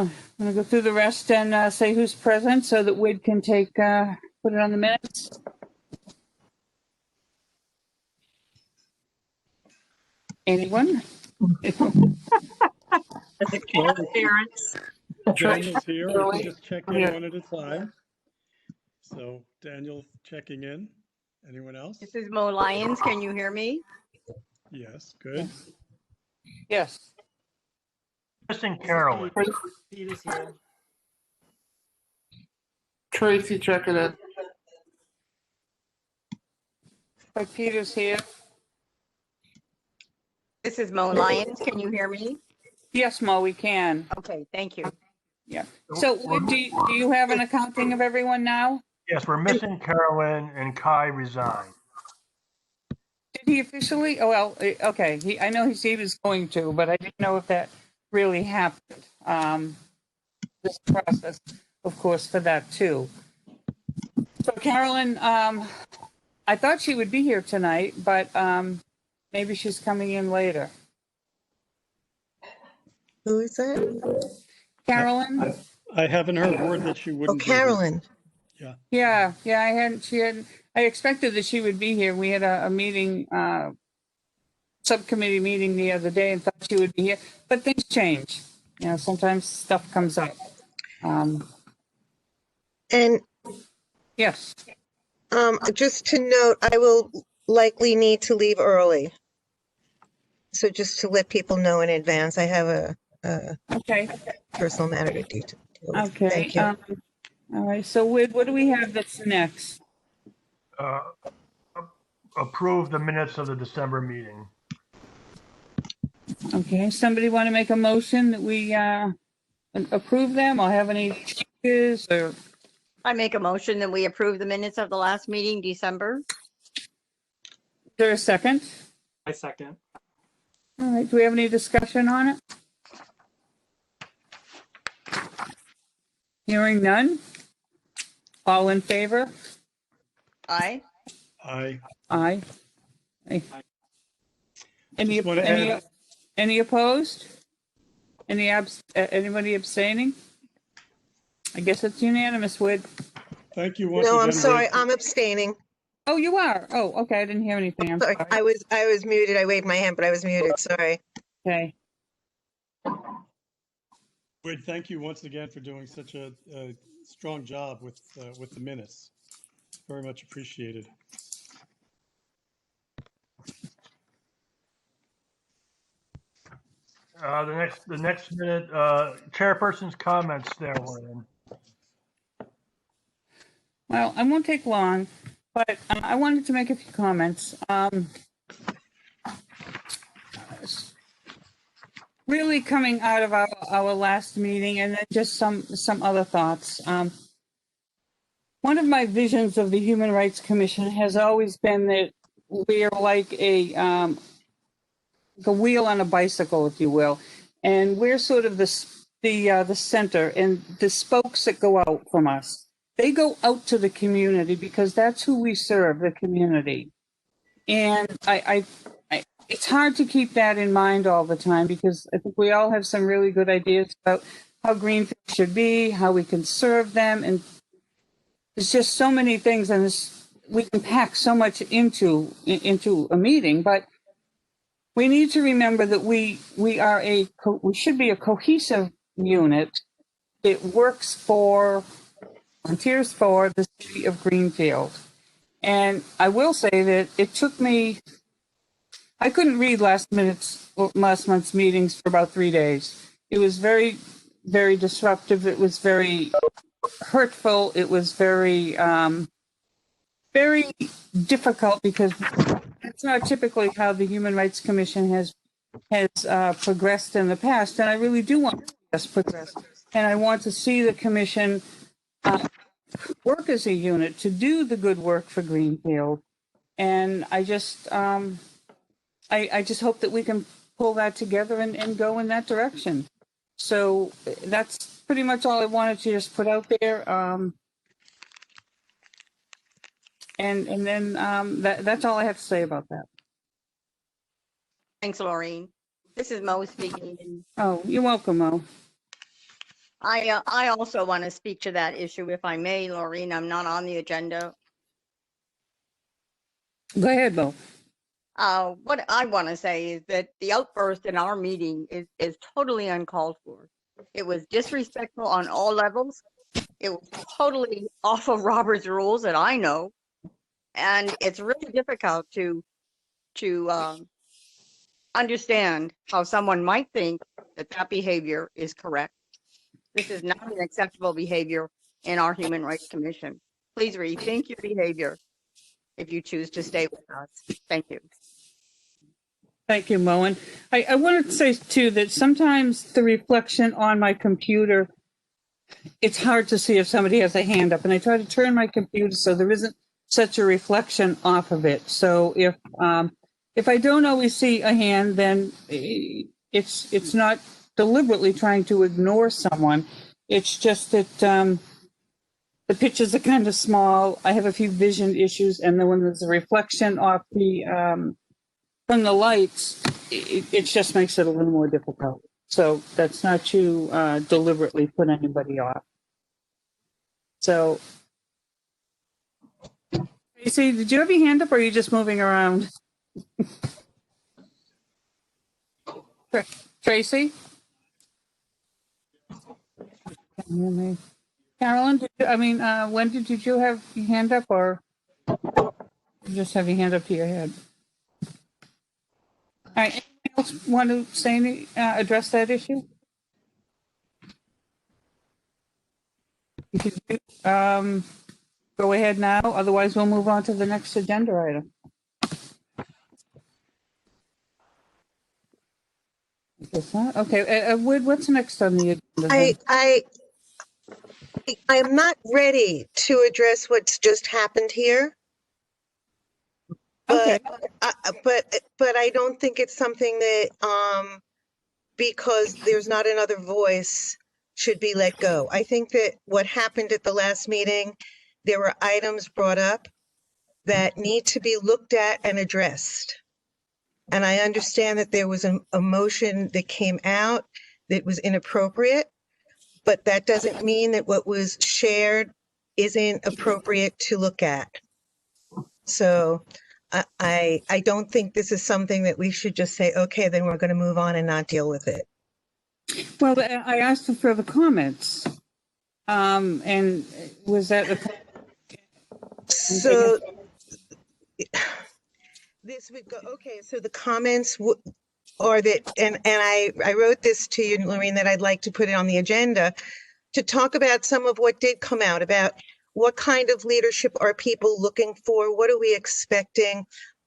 I'm gonna go through the rest and say who's present so that Wid can take, put it on the minutes. Anyone? Parents. Daniel's here. We can just check in one at a time. So Daniel checking in. Anyone else? This is Mo Lyons. Can you hear me? Yes, good. Yes. Missing Carolyn. Peter's here. Tracy checking in. But Peter's here. This is Mo Lyons. Can you hear me? Yes, Mo, we can. Okay, thank you. Yeah. So Wid, do you have an accounting of everyone now? Yes, we're missing Carolyn and Kai resigned. Did he officially? Oh, well, okay. I know he was going to, but I didn't know if that really happened. This process, of course, for that too. So Carolyn, I thought she would be here tonight, but maybe she's coming in later. Who is that? Carolyn? I haven't heard word that she Oh, wouldn't. be here. Carolyn. Yeah. I expected that she would be here. We had a meeting, subcommittee meeting the other day and thought she would be here, but things change. You know, sometimes stuff comes up. And Yes. just to note, I will likely need to leave early. So just to let people know in advance, I have a Okay. personal matter to deal with. Okay. Thank you. All right. So what do we have that's next? Approve the minutes of the December meeting. Okay. Somebody want to make a motion that we approve them or have any changes or? I make a motion that we approve the minutes of the last meeting, December. Is there a second? I second. All right. Do we have any discussion on it? Hearing none. All in favor? Aye. I Aye. Aye. just want to add, Any opposed? Anybody abstaining? I guess it's unanimous, Wid. thank you once No, again. I'm sorry. Rick. I'm abstaining. Oh, you are? Oh, okay. I didn't hear anything. I'm Sorry. sorry. I was muted. I waved my hand, but I was muted. Sorry. Okay. Wade, thank you once again for doing such a strong job with the minutes. Very much appreciated. The next minute, chairperson's comments there, Lynn. Well, I won't take long, but I wanted to make a few comments. Really coming out of our last meeting and then just some other thoughts. One of my visions of the Human Rights Commission has always been that we're like a wheel on a bicycle, if you will, and we're sort of the center, and the spokes that go out from us, they go out to the community because that's who we serve, the community. And it's hard to keep that in mind all the time because I think we all have some really good ideas about how Greenfield should be, how we can serve them, and there's just so many things, and we can pack so much into a meeting. But we need to remember that we should be a cohesive unit that works for, volunteers for the city of Greenfield. And I will say that it took me. I couldn't read last month's meetings for about 3 days. It was very, very disruptive. It was very hurtful. It was very, very difficult because that's not typically how the Human Rights Commission has progressed in the past. And I really do want to see us progress. And I want to see the commission work as a unit to do the good work for Greenfield. And I just hope that we can pull that together and go in that direction. So that's pretty much all I wanted to just put out there. And then that's all I have to say about that. Thanks, Laureen. This is Mo speaking. Oh, you're welcome, Mo. I also want to speak to that issue, if I may, Laureen. I'm not on the agenda. Go ahead, Bo. What I want to say is that the outburst in our meeting is totally uncalled for. It was disrespectful on all levels. It was totally off of Robert's rules that I know. And it's really difficult to understand how someone might think that that behavior is correct. This is not an acceptable behavior in our Human Rights Commission. Please rethink your behavior if you choose to stay with us. Thank you. Thank you, Mo. And I wanted to say too that sometimes the reflection on my computer, it's hard to see if somebody has a hand up, and I try to turn my computer so there isn't such a reflection off of it. So if I don't always see a hand, then it's not deliberately trying to ignore someone. It's just that the pictures are kind of small. I have a few vision issues, and then when there's a reflection off the from the lights, it just makes it a little more difficult. So that's not to deliberately put anybody off. So, Tracy, did you have your hand up, or are you just moving around? Tracy? Can you hear me? Carolyn, when did you have your hand up, or you just have your hand up to your head? All right, anyone else want to say address that issue? Go ahead now, otherwise we'll move on to the next agenda item. I guess not. Okay, what's next on the agenda? I'm not ready to address what's just happened here. Okay. But I don't think it's something that because there's not another voice should be let go. I think that what happened at the last meeting, there were items brought up that need to be looked at and addressed. And I understand that there was a motion that came out that was inappropriate, but that doesn't mean that what was shared isn't appropriate to look at. So I don't think this is something that we should just say, okay, then we're going to move on and not deal with it. Well, I asked for further comments. And was that So this would go, okay, so the comments are that, and I wrote this to you, Lorraine, that I'd like to put it on the agenda to talk about some of what did come out, about what kind of leadership are people looking for? What are we expecting?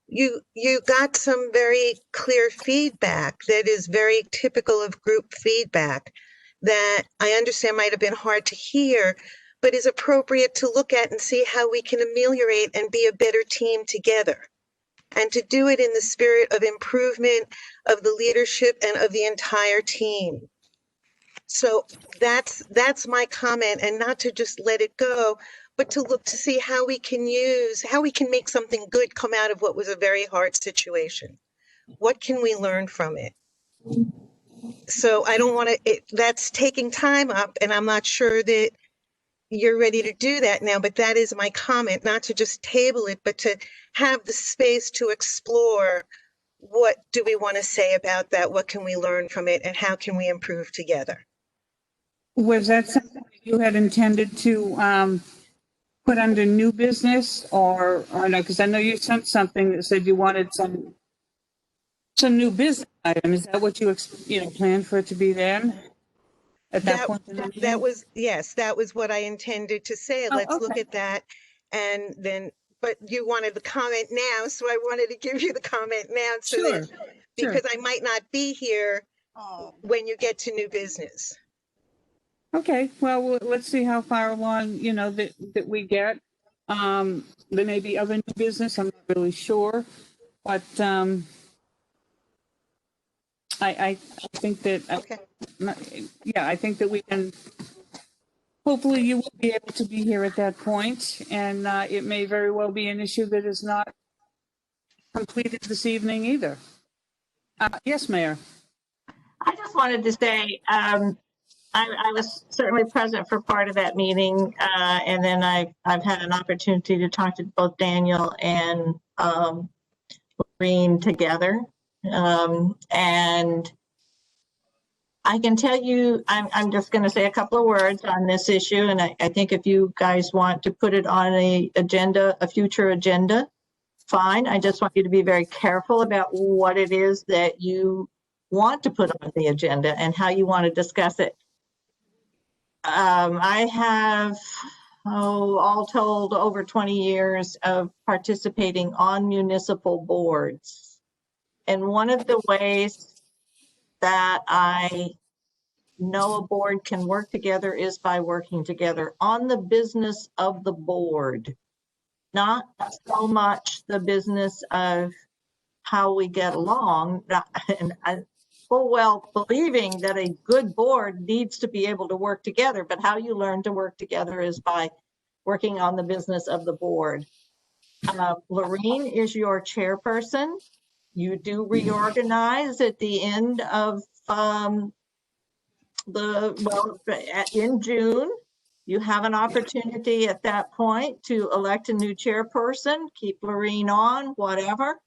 You got some very clear feedback that is very typical of group feedback that I understand might have been hard to hear, but is appropriate to look at and see how we can ameliorate and be a better team together. And to do it in the spirit of improvement of the leadership and of the entire team. So that's my comment, and not to just let it go, but to look to see how we can make something good come out of what was a very hard situation. What can we learn from it? So I don't want to, that's taking time up, and I'm not sure that you're ready to do that now, but that is my comment, not to just table it, but to have the space to explore what do we want to say about that? What can we learn from it? And how can we improve together? Was that something that you had intended to put under new business, or no? Because I know you sent something that said you wanted some new business item. Is that what you planned for it to be then? At that point in the meeting? That was, yes, that was what I intended to say. Oh, Let's look okay. at that. And then, but you wanted the comment now, so I wanted to give you the comment now so Sure. that, because I might not be here Oh, when you get to new business. Okay, well, let's see how far along, that we get. There may be other new business, I'm not really sure, but I think that, Okay. I think that we can, hopefully you will be able to be here at that point, and it may very well be an issue that is not completed this evening either. Yes, Mayor. I just wanted to say, I was certainly present for part of that meeting, and then I've had an opportunity to talk to both Daniel and Green together. And I can tell you, I'm just going to say a couple of words on this issue, and I think if you guys want to put it on a future agenda, fine. I just want you to be very careful about what it is that you want to put on the agenda and how you want to discuss it. I have, all told, over 20 years of participating on municipal boards. And one of the ways that I know a board can work together is by working together on the business of the board, not so much the business of how we get along. And I full well believing that a good board needs to be able to work together, but how you learn to work together is by working on the business of the board. Lorene is your chairperson. You do reorganize at the end of in June. You have an opportunity at that point to elect a new chairperson, keep Lorene on, whatever.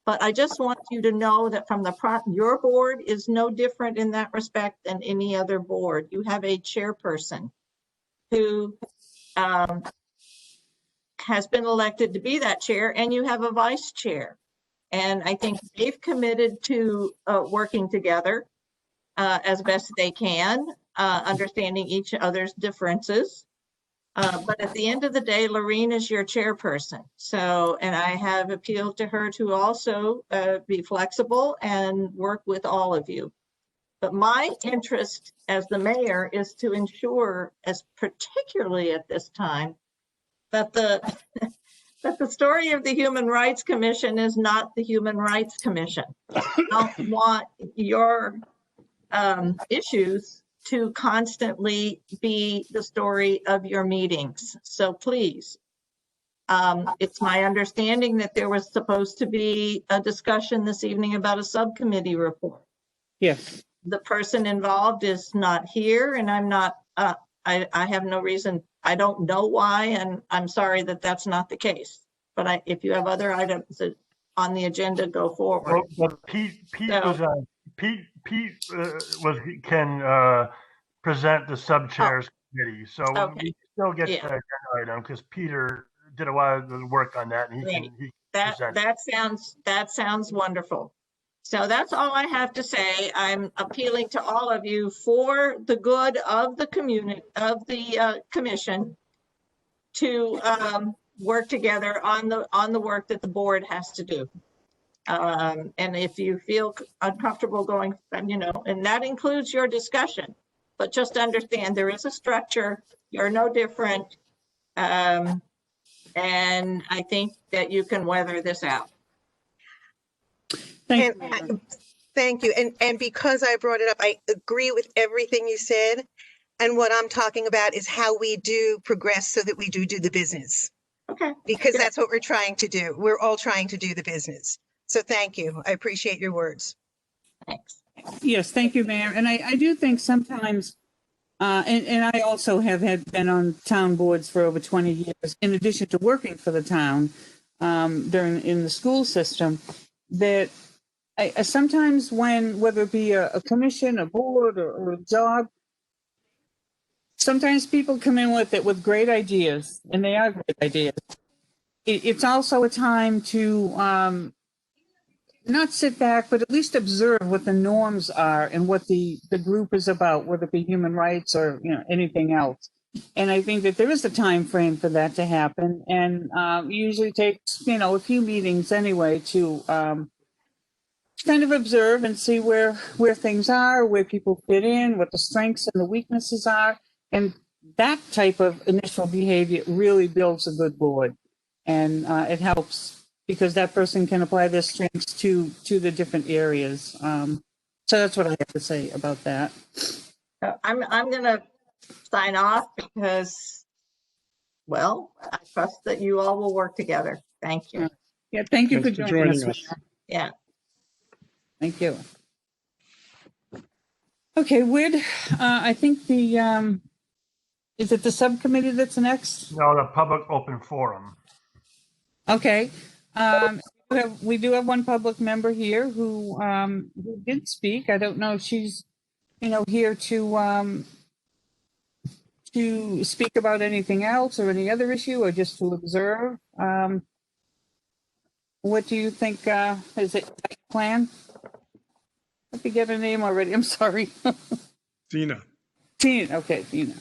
But I just want you to know that from your board is no different in that respect than any other board. You have a chairperson who has been elected to be that chair, and you have a vice chair. And I think they've committed to working together as best they can, understanding each other's differences. But at the end of the day, Lorene is your chairperson. So, and I have appealed to her to also be flexible and work with all of you. But my interest as the mayor is to ensure, as particularly at this time, that that the story of the Human Rights Commission is not the Human Rights Commission. I don't want your issues to constantly be the story of your meetings. So please, it's my understanding that there was supposed to be a discussion this evening about a subcommittee report. Yes. The person involved is not here, and I'm not, I have no reason, I don't know why, and I'm sorry that that's not the case. But if you have other items on the agenda, go forward. Well, Pete can present the sub-chairs committee, so Okay. we still get Yeah. the agenda item because Peter did a lot of the work on that, and he Right. can present. That sounds wonderful. So that's all I have to say. I'm appealing to all of you for the good of the community, of the commission, to work together on the work that the board has to do. And if you feel uncomfortable going, and that includes your discussion, but just understand there is a structure. You're no different. And I think that you can weather this out. Thank you. And thank you. And because I brought it up, I agree with everything you said. And what I'm talking about is how we do progress so that we do the business. Okay. Because Good. that's what we're trying to do. We're all trying to do the business. So thank you. I appreciate your words. Thanks. Yes, thank you, Mayor. And I do think sometimes, and I also have been on town boards for over 20 years, in addition to working for the town in the school system, that I sometimes whether it be a commission, a board, or a job, sometimes people come in with great ideas, and they are great ideas. It's also a time to not sit back, but at least observe what the norms are and what the group is about, whether it be human rights or anything else. And I think that there is a time frame for that to happen, and usually takes a few meetings anyway to kind of observe and see where things are, where people fit in, what the strengths and the weaknesses are, and that type of initial behavior really builds a good board, and it helps because that person can apply their strengths to the different areas. So that's what I have to say about that. I'm going to sign off because, well, I trust that you all will work together. Thank you. Yeah, thank you Thanks for for joining us. joining us. Yeah. Thank you. Okay, I think is it the subcommittee that's next? No, the public open forum. Okay. We do have one public member here who did speak. I don't know if she's, here to speak about anything else or any other issue or just to observe. What do you think, is it plan? I forget her name already. I'm sorry. Tina. Tina, okay, Tina.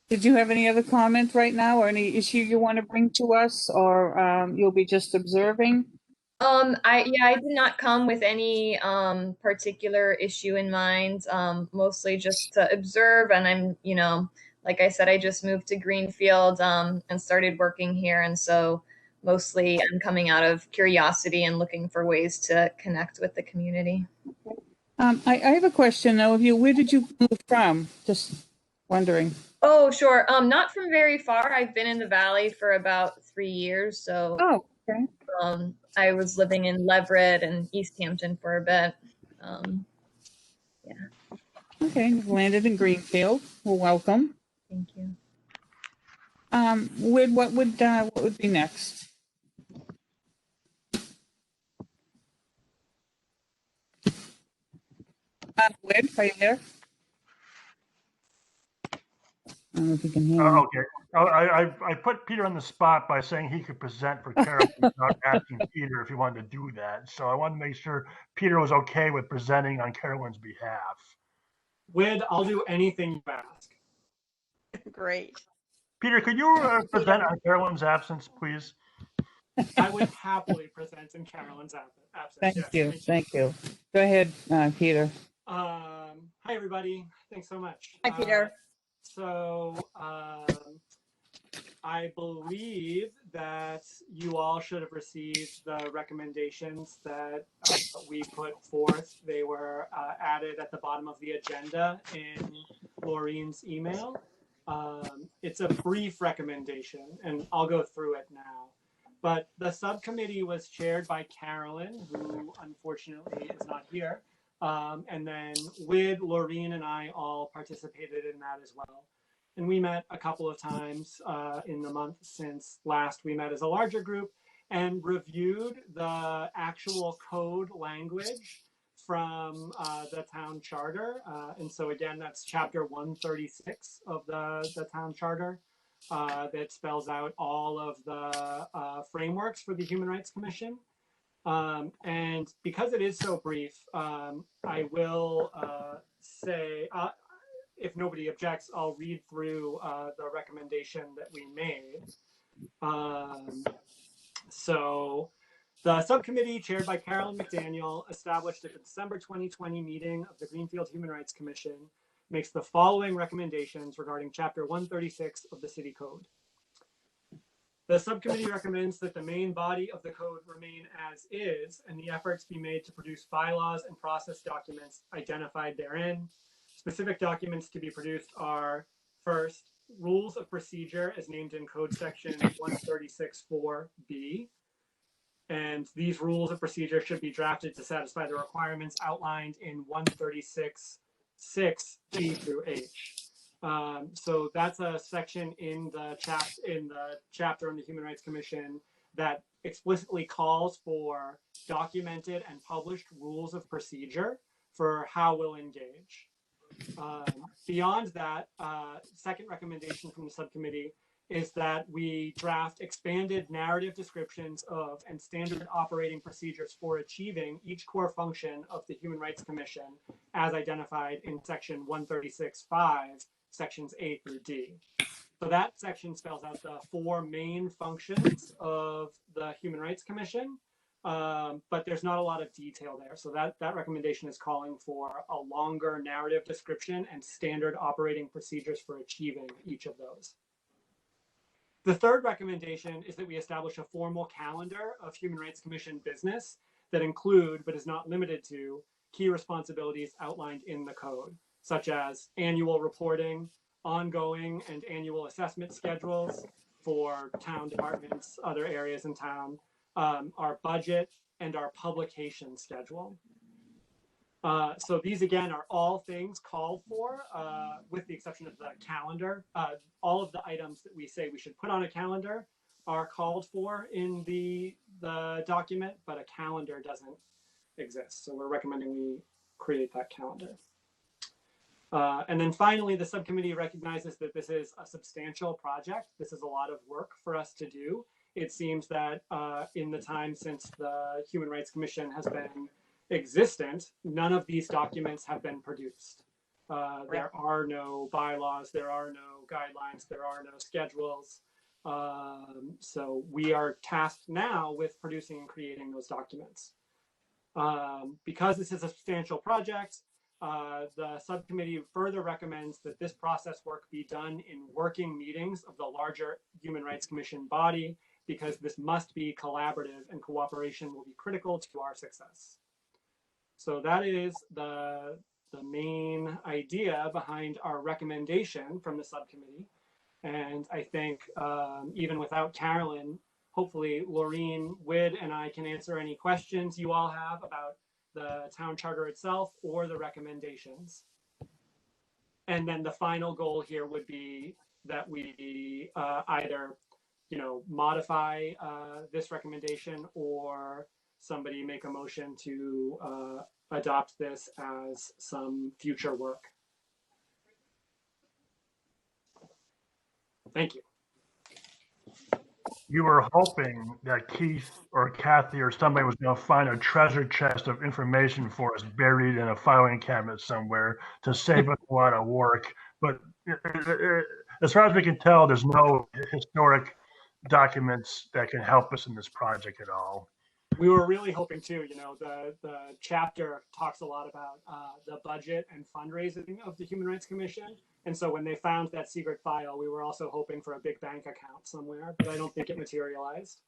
Did you have any other comment right now or any issue you want to bring to us or you'll be just observing? I did not come with any particular issue in mind. Mostly just to observe, and I'm, like I said, I just moved to Greenfield and started working here, and so mostly I'm coming out of curiosity and looking for ways to connect with the community. I have a question though of you. Where did you move from? Just wondering. Oh, sure. Not from very far. I've been in the Valley for about 3 years, so Oh, okay. I was living in Leverett and East Hampton for a bit. Okay, you've landed in Greenfield. Well, welcome. Thank you. What would be next? Whit, are you there? I don't know if you can hear me. Okay. I put Peter on the spot by saying he could present for Carol without asking Peter if he wanted to do that. So I wanted to make sure Peter was okay with presenting on Carolyn's behalf. Wid, I'll do anything you ask. Great. Peter, could you present on Carolyn's absence, please? I would happily present in Carolyn's absence. Thank Yes, you. Thank you. Go ahead, Peter. Hi, everybody. Thanks so much. Hi, Peter. I believe that you all should have received the recommendations that we put forth. They were added at the bottom of the agenda in Laureen's email. It's a brief recommendation, and I'll go through it now. But the subcommittee was chaired by Carolyn, who unfortunately is not here. And then Wid, Laureen, and I all participated in that as well. And we met a couple of times in the month since last we met as a larger group and reviewed the actual code language from the town charter. And so again, that's chapter 136 of the town charter that spells out all of the frameworks for the Human Rights Commission. And because it is so brief, I will say, if nobody objects, I'll read through the recommendation that we made. So the subcommittee chaired by Carolyn McDaniel established at the December 2020 meeting of the Greenfield Human Rights Commission makes the following recommendations regarding chapter 136 of the city code. The subcommittee recommends that the main body of the code remain as is and the efforts be made to produce bylaws and process documents identified therein. Specific documents to be produced are, first, rules of procedure as named in code section 136.4b. And these rules of procedure should be drafted to satisfy the requirements outlined in 136.6b through h. So that's a section in the chapter on the Human Rights Commission that explicitly calls for documented and published rules of procedure for how we'll engage. Beyond that, second recommendation from the subcommittee is that we draft expanded narrative descriptions of and standard operating procedures for achieving each core function of the Human Rights Commission as identified in section 136.5, sections A through D. So that section spells out the 4 main functions of the Human Rights Commission, but there's not a lot of detail there. So that recommendation is calling for a longer narrative description and standard operating procedures for achieving each of those. The third recommendation is that we establish a formal calendar of Human Rights Commission business that include, but is not limited to, key responsibilities outlined in the code, such as annual reporting, ongoing and annual assessment schedules for town departments, other areas in town, our budget, and our publication schedule. So these again are all things called for, with the exception of the calendar. All of the items that we say we should put on a calendar are called for in the document, but a calendar doesn't exist. So we're recommending we create that calendar. And then finally, the subcommittee recognizes that this is a substantial project. This is a lot of work for us to do. It seems that in the time since the Human Rights Commission has been existent, none of these documents have been produced. There are no bylaws, there are no guidelines, there are no schedules. So we are tasked now with producing and creating those documents. Because this is a substantial project, the subcommittee further recommends that this process work be done in working meetings of the larger Human Rights Commission body, because this must be collaborative and cooperation will be critical to our success. So that is the main idea behind our recommendation from the subcommittee. And I think even without Carolyn, hopefully Laureen, Wid, and I can answer any questions you all have about the town charter itself or the recommendations. And then the final goal here would be that we either, modify this recommendation, or somebody make a motion to adopt this as some future work. Thank you. You were hoping that Keith or Kathy or somebody was going to find a treasure chest of information for us buried in a filing cabinet somewhere to save us a lot of work. But as far as we can tell, there's no historic documents that can help us in this project at all. We were really hoping to, the chapter talks a lot about the budget and fundraising of the Human Rights Commission. And so when they found that secret file, we were also hoping for a big bank account somewhere, but I don't think it materialized.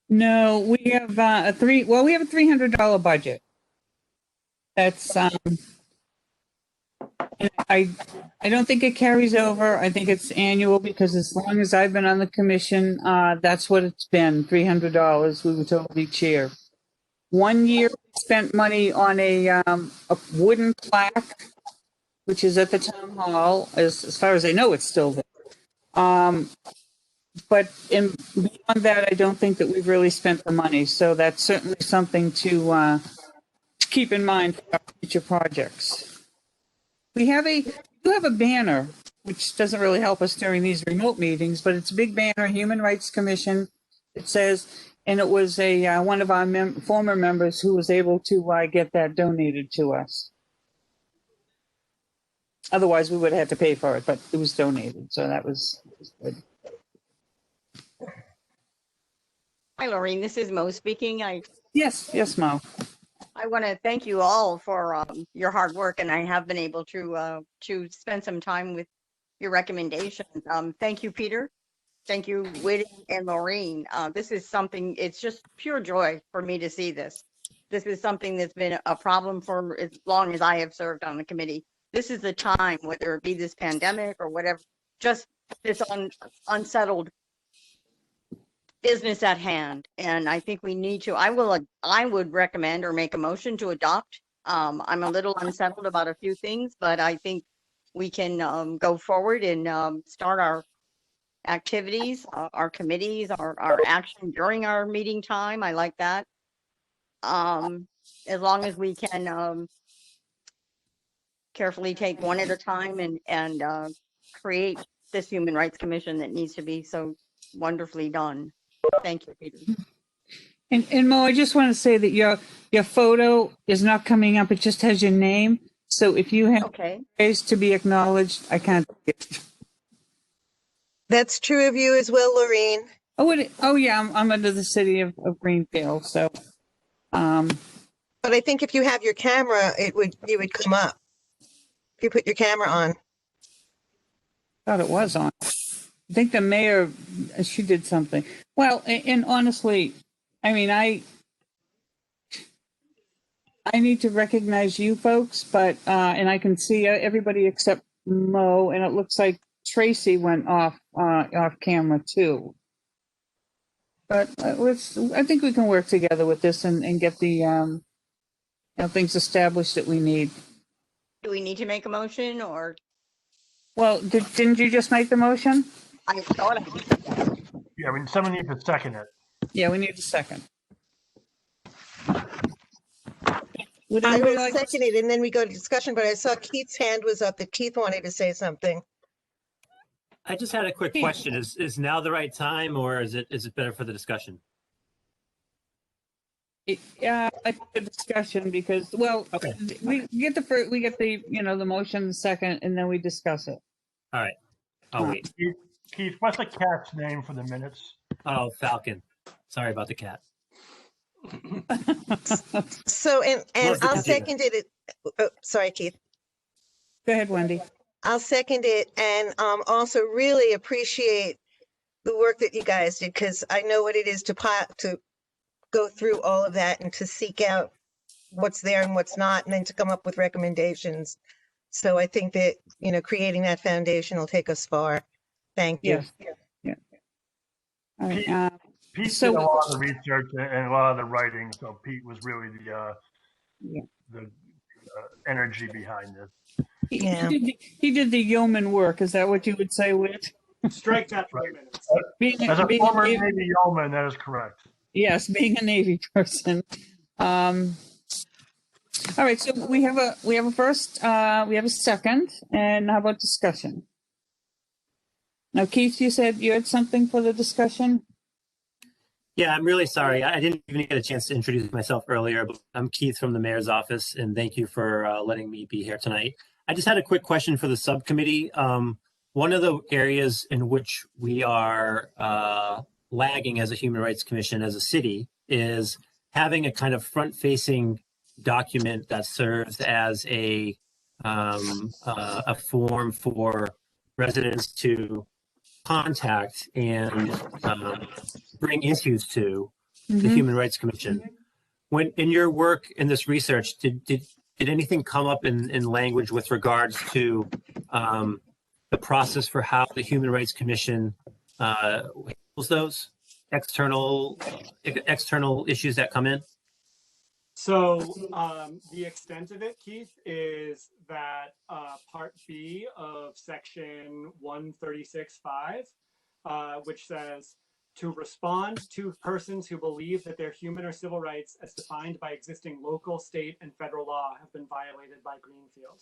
No, we have we have a $300 budget. That's I don't think it carries over. I think it's annual, because as long as I've been on the commission, that's what it's been, $300 we were told each year. One year we spent money on a wooden plaque, which is at the town hall. As far as I know, it's still there. But beyond that, I don't think that we've really spent the money. So that's certainly something to keep in mind for our future projects. We have a banner, which doesn't really help us during these remote meetings, but it's a big banner, Human Rights Commission. It says, and it was one of our former members who was able to get that donated to us. Otherwise, we would have had to pay for it, but it was donated, so that was good. Hi, Laureen. This is Mo speaking. Yes, Mo. I want to thank you all for your hard work, and I have been able to spend some time with your recommendations. Thank you, Peter. Thank you, Whitney and Laureen. This is something, it's just pure joy for me to see this. This is something that's been a problem for as long as I have served on the committee. This is the time, whether it be this pandemic or whatever, just this unsettled business at hand. And I think we need to, I would recommend or make a motion to adopt. I'm a little unsettled about a few things, but I think we can go forward and start our activities, our committees, our action during our meeting time. I like that. As long as we can carefully take one at a time and create this Human Rights Commission that needs to be so wonderfully done. Thank you, Peter. And Mo, I just want to say that your photo is not coming up. It just has your name. So if you have ways to be acknowledged, I can't. That's true of you as well, Laureen. Oh yeah, I'm under the city of Greenfield. So, but I think if you have your camera, you would come up. If you put your camera on. Thought it was on. I think the mayor, she did something. Well, and honestly, I mean, I need to recognize you folks, but and I can see everybody except Mo, and it looks like Tracy went off camera too. But I think we can work together with this and get the Things established that we need. Do we need to make a motion, or Well, didn't you just make the motion? I thought I did. Yeah, I mean, someone needs to second it. Yeah, we need a second. Would I anybody will like? second it, and then we go to discussion, but I saw Keith's hand was up, that Keith wanted to say something. I just had a quick question. Is now the right time, or is it better for the discussion? Yeah, I think the discussion, because, well, Okay. we get the the motion, the second, and then we discuss it. All right. I'll wait. Keith, what's the cat's name for the minutes? Oh, Falcon. Sorry about the cat. So, and What's the I'll computer? second it. Sorry, Keith. Go ahead, Wendy. I'll second it, and also really appreciate the work that you guys did, because I know what it is to go through all of that and to seek out what's there and what's not, and then to come up with recommendations. So I think that, creating that foundation will take us far. Thank you. Yes. Yeah. All right. Pete So- did a lot of the research and a lot of the writing, so Pete was really the energy behind this. Yeah. He did the yeoman work. Is that what you would say, Whit? Strike that for a minute. Being, As a being former Navy- Navy yeoman, that is correct. yes, being a Navy person. All right, so we have a first, we have a second, and how about discussion? Now, Keith, you said you had something for the discussion? Yeah, I'm really sorry. I didn't even get a chance to introduce myself earlier, but I'm Keith from the mayor's office, and thank you for letting me be here tonight. I just had a quick question for the subcommittee. One of the areas in which we are lagging as a Human Rights Commission, as a city, is having a kind of front-facing document that serves as a form for residents to contact and bring issues to the Human Rights Commission. When in your work in this research, did anything come up in language with regards to the process for how the Human Rights Commission handles those external issues that come in? So the extent of it, Keith, is that Part B of Section 136.5, which says to respond to persons who believe that their human or civil rights as defined by existing local, state, and federal law have been violated by Greenfield.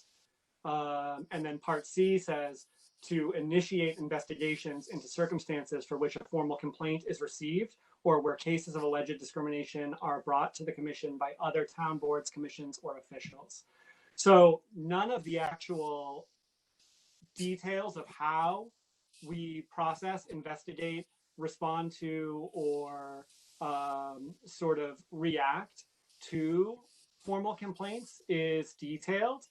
And then Part C says to initiate investigations into circumstances for which a formal complaint is received or where cases of alleged discrimination are brought to the commission by other town boards, commissions, or officials. So none of the actual details of how we process, investigate, respond to, or sort of react to formal complaints is detailed.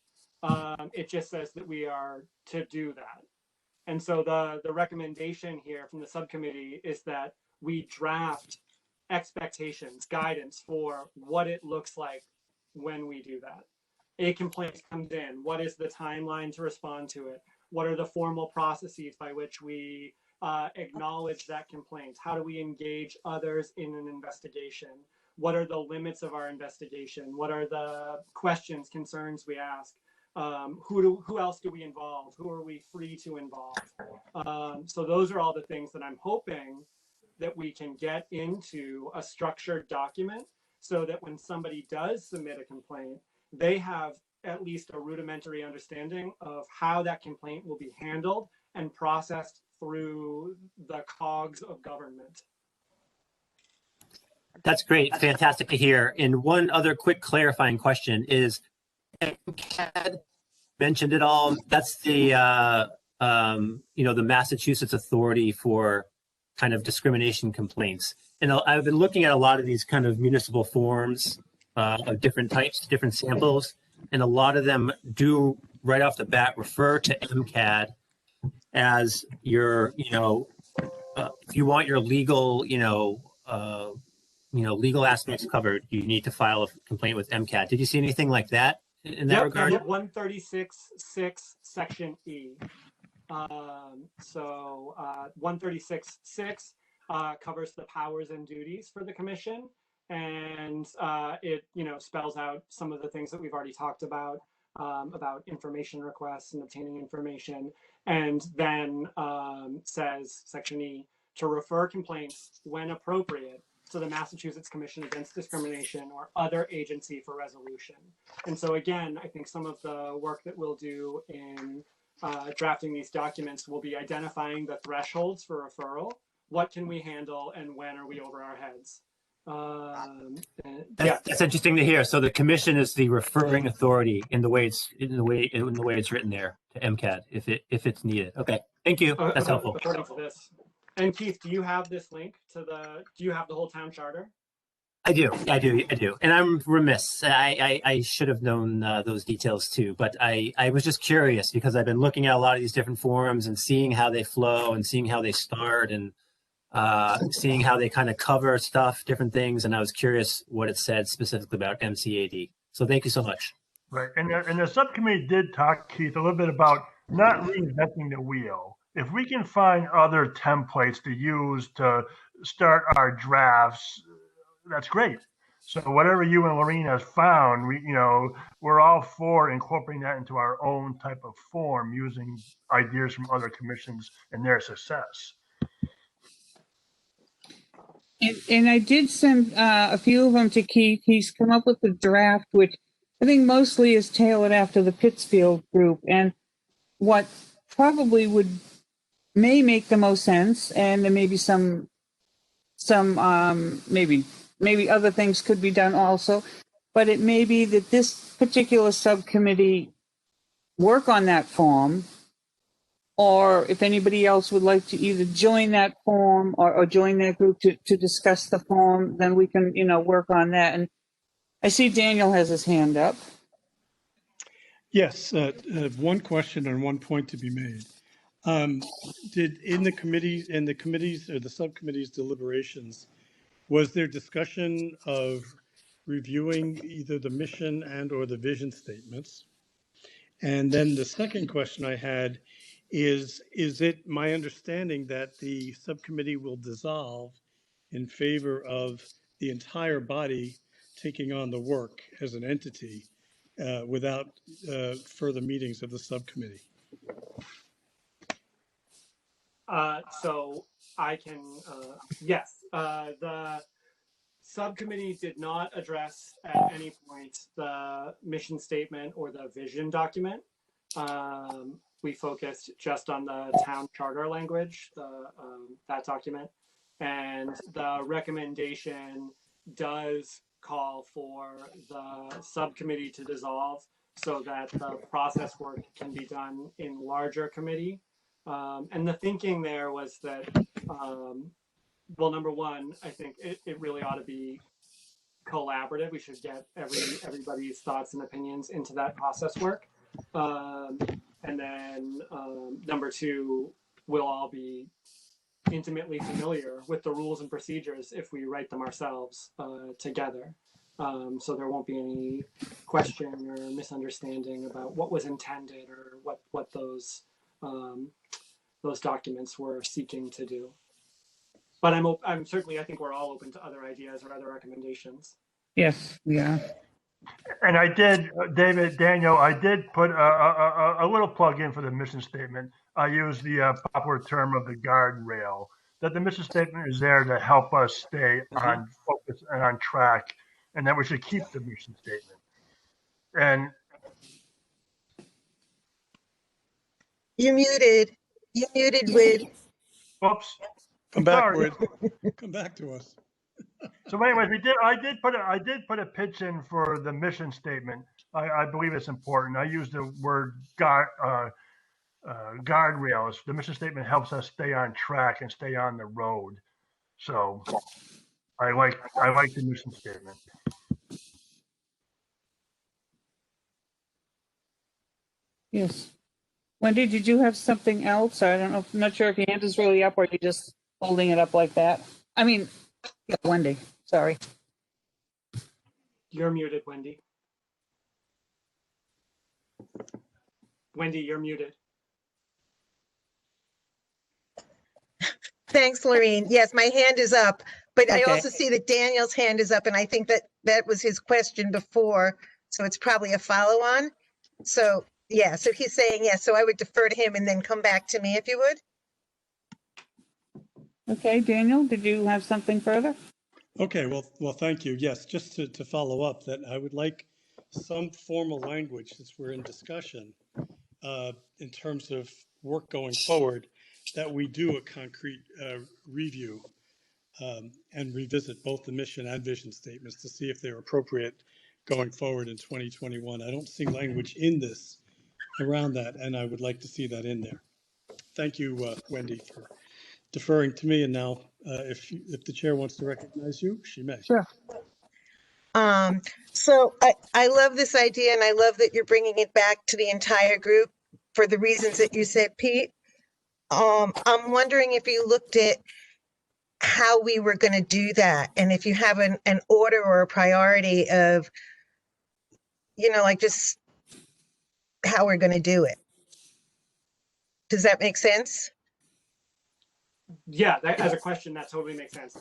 It just says that we are to do that. And so the recommendation here from the subcommittee is that we draft expectations, guidance for what it looks like when we do that. A complaint comes in, what is the timeline to respond to it? What are the formal processes by which we acknowledge that complaint? How do we engage others in an investigation? What are the limits of our investigation? What are the questions, concerns we ask? Who else do we involve? Who are we free to involve? So those are all the things that I'm hoping that we can get into a structured document so that when somebody does submit a complaint, they have at least a rudimentary understanding of how that complaint will be handled and processed through the cogs of government. That's great. Fantastic to hear. And one other quick clarifying question is, MCAD mentioned it all. That's the, the Massachusetts Authority for kind of discrimination complaints. And I've been looking at a lot of these kind of municipal forms of different types, different samples, and a lot of them do right off the bat refer to MCAD as your, if you want your legal, legal aspects covered, you need to file a complaint with MCAD. Did you see anything like that in that regard? 136.6 Section E. 136.6 covers the powers and duties for the commission. and it spells out some of the things that we've already talked about information requests and obtaining information, and then says, Section E, to refer complaints when appropriate to the Massachusetts Commission Against Discrimination or other agency for resolution. And so again, I think some of the work that we'll do in drafting these documents will be identifying the thresholds for referral. What can we handle and when are we over our heads? That's interesting to hear. So the commission is the referring authority in the way it's written there to MCAD if it's needed. Okay, thank you. That's helpful. According to this. And Keith, do you have this link to do you have the whole town charter? I do. And I'm remiss. I should have known those details too, but I was just curious because I've been looking at a lot of these different forums and seeing how they flow and seeing how they start and seeing how they kind of cover stuff, different things. And I was curious what it said specifically about MCAD. So thank you so much. Right. And the subcommittee did talk, Keith, a little bit about not reinventing the wheel. If we can find other templates to use to start our drafts, that's great. So whatever you and Lorene has found, we're all for incorporating that into our own type of form using ideas from other commissions and their success. And I did send a few of them to Keith. He's come up with a draft, which I think mostly is tailored after the Pittsfield group. And what probably may make the most sense, and there may be some maybe other things could be done also, but it may be that this particular subcommittee work on that form, or if anybody else would like to either join that form or join that group to discuss the form, then we can, work on that. And I see Daniel has his hand up. Yes, one question and one point to be made. Did in the committees or the subcommittees deliberations, was there discussion of reviewing either the mission and or the vision statements? And then the second question I had is it my understanding that the subcommittee will dissolve in favor of the entire body taking on the work as an entity without further meetings of the subcommittee? So I can, yes, the subcommittee did not address at any point the mission statement or the vision document. We focused just on the town charter language, that document. And the recommendation does call for the subcommittee to dissolve so that the process work can be done in larger committee. And the thinking there was that, well, number one, I think it really ought to be collaborative. We should get everybody's thoughts and opinions into that process work. And then number two, we'll all be intimately familiar with the rules and procedures if we write them ourselves together. So there won't be any question or misunderstanding about what was intended or what those documents were seeking to do. But I'm certainly, I think we're all open to other ideas or other recommendations. Yes, we are. And I did, Daniel, I did put a little plug in for the mission statement. I used the popular term of the guardrail, that the mission statement is there to help us stay on focus and on track, and that we should keep the mission statement. And You're muted. You're muted, Wid. oops. Come back, Wid. Come back to us. So anyways, I did put a pitch in for the mission statement. I believe it's important. I used the word guardrails. The mission statement helps us stay on track and stay on the road. So I like the mission statement. Yes. Wendy, did you have something else? I don't know. I'm not sure if your hand is really up or you're just holding it up like that. I mean, yeah, Wendy, sorry. You're muted, Wendy. Wendy, you're muted. Thanks, Lorene. Yes, my hand is up, But I Okay. also see that Daniel's hand is up, and I think that that was his question before, so it's probably a follow-on. So, yeah, so he's saying yes, so I would defer to him and then come back to me if you would. Okay, Daniel, did you have something further? Okay, well, thank you. Yes, just to follow up, that I would like some formal language, since we're in discussion, in terms of work going forward, that we do a concrete review and revisit both the mission and vision statements to see if they're appropriate going forward in 2021. I don't see language in this around that, and I would like to see that in there. Thank you, Wendy, for deferring to me. And now, if the chair wants to recognize you, she may. Sure. So I love this idea, and I love that you're bringing it back to the entire group for the reasons that you said, Pete. I'm wondering if you looked at how we were going to do that, and if you have an order or a priority of, like just how we're going to do it. Does that make sense? Yeah, as a question, that totally makes sense.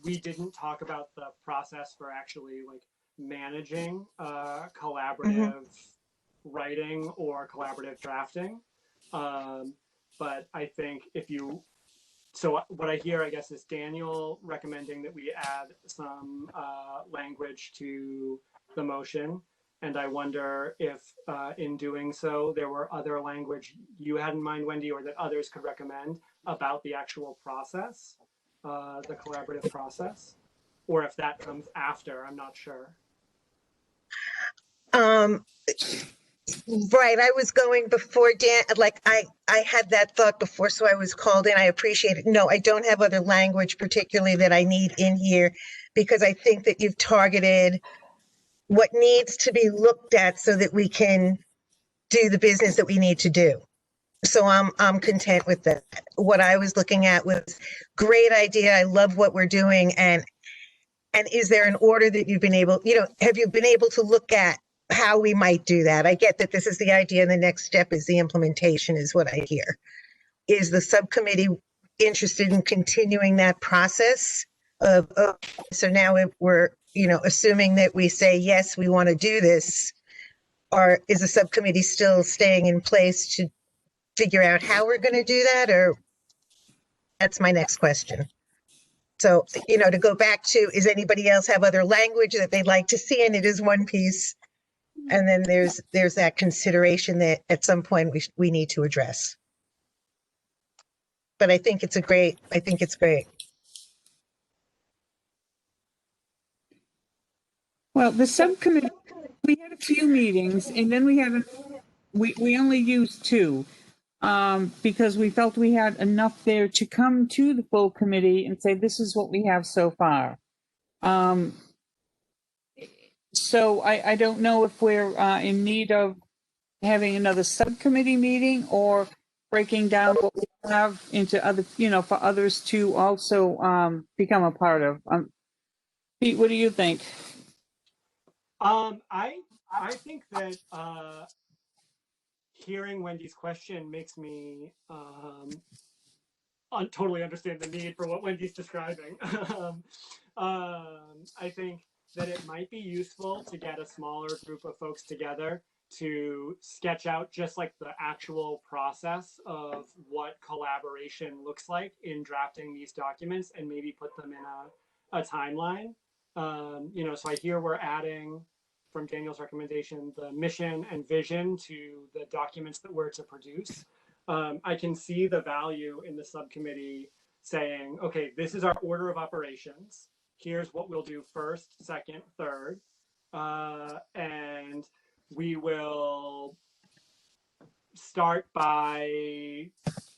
We didn't talk about the process for actually like managing collaborative writing or collaborative drafting. But I think so what I hear, I guess, is Daniel recommending that we add some language to the motion. And I wonder if in doing so, there were other language you had in mind, Wendy, or that others could recommend about the actual process, the collaborative process, or if that comes after, I'm not sure. Right, I was going before Dan, like I had that thought before, so I was called in. I appreciate it. No, I don't have other language particularly that I need in here, because I think that you've targeted what needs to be looked at so that we can do the business that we need to do. So I'm content with that. What I was looking at was great idea. I love what we're doing. And is there an order that you've been able, have you been able to look at how we might do that? I get that this is the idea, and the next step is the implementation, is what I hear. Is the subcommittee interested in continuing that process so now we're, assuming that we say, yes, we want to do this, or is the subcommittee still staying in place to figure out how we're going to do that? Or that's my next question. So, to go back to, is anybody else have other language that they'd like to see? And it is one piece. And then there's that consideration that at some point we need to address. But I think it's great. Well, the subcommittee, we had a few meetings, and then we only used two, because we felt we had enough there to come to the full committee and say, this is what we have so far. So I don't know if we're in need of having another subcommittee meeting or breaking down what we have into other, for others to also become a part of. Pete, what do you think? I think that hearing Wendy's question makes me totally understand the need for what Wendy's describing. I think that it might be useful to get a smaller group of folks together to sketch out just like the actual process of what collaboration looks like in drafting these documents, and maybe put them in a timeline. So I hear we're adding, from Daniel's recommendation, the mission and vision to the documents that we're to produce. I can see the value in the subcommittee saying, okay, this is our order of operations. Here's what we'll do first, second, third. And we will start by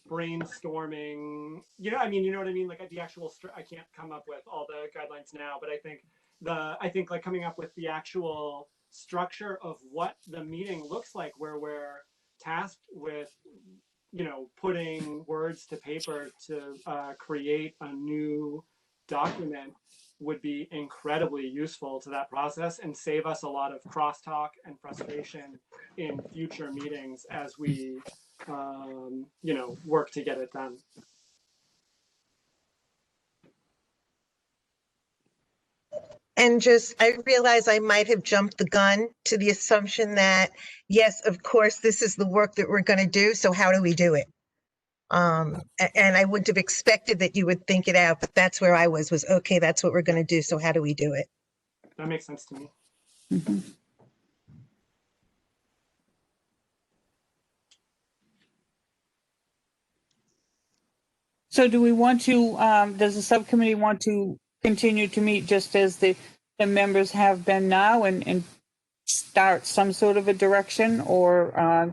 brainstorming, you know what I mean? Like the actual, I can't come up with all the guidelines now, but I think like coming up with the actual structure of what the meeting looks like, where we're tasked with, putting words to paper to create a new document, would be incredibly useful to that process and save us a lot of crosstalk and frustration in future meetings as we, work to get it done. And just, I realize I might have jumped the gun to the assumption that, yes, of course, this is the work that we're going to do. So how do we do it? And I wouldn't have expected that you would think it out, but that's where I was, okay, that's what we're going to do. So how do we do it? That makes sense to me. Mhm. So do we want to, does the subcommittee want to continue to meet just as the members have been now and start some sort of a direction, or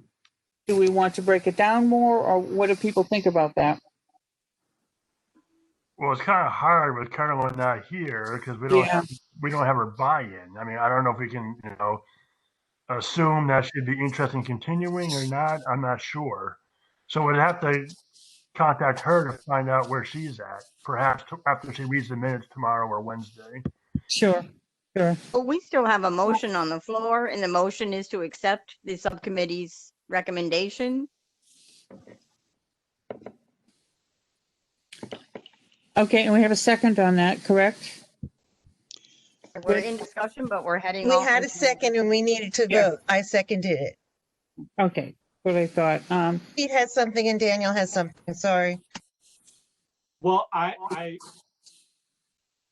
do we want to break it down more, or what do people think about that? Well, it's kind of hard with Carolyn not here because we Yeah. don't have her buy-in. I mean, I don't know if we can, assume that she'd be interested in continuing or not. I'm not sure. So we'd have to contact her to find out where she's at, perhaps after she reads the minutes tomorrow or Wednesday. Sure, sure. But we still have a motion on the floor, and the motion is to accept the subcommittee's recommendation. Okay, and we have a second on that, correct? We're in discussion, but we're heading We off had a into- second and we needed to Yeah. vote. I seconded it. Okay, what I thought. Pete has something and Daniel has something. Sorry. Well,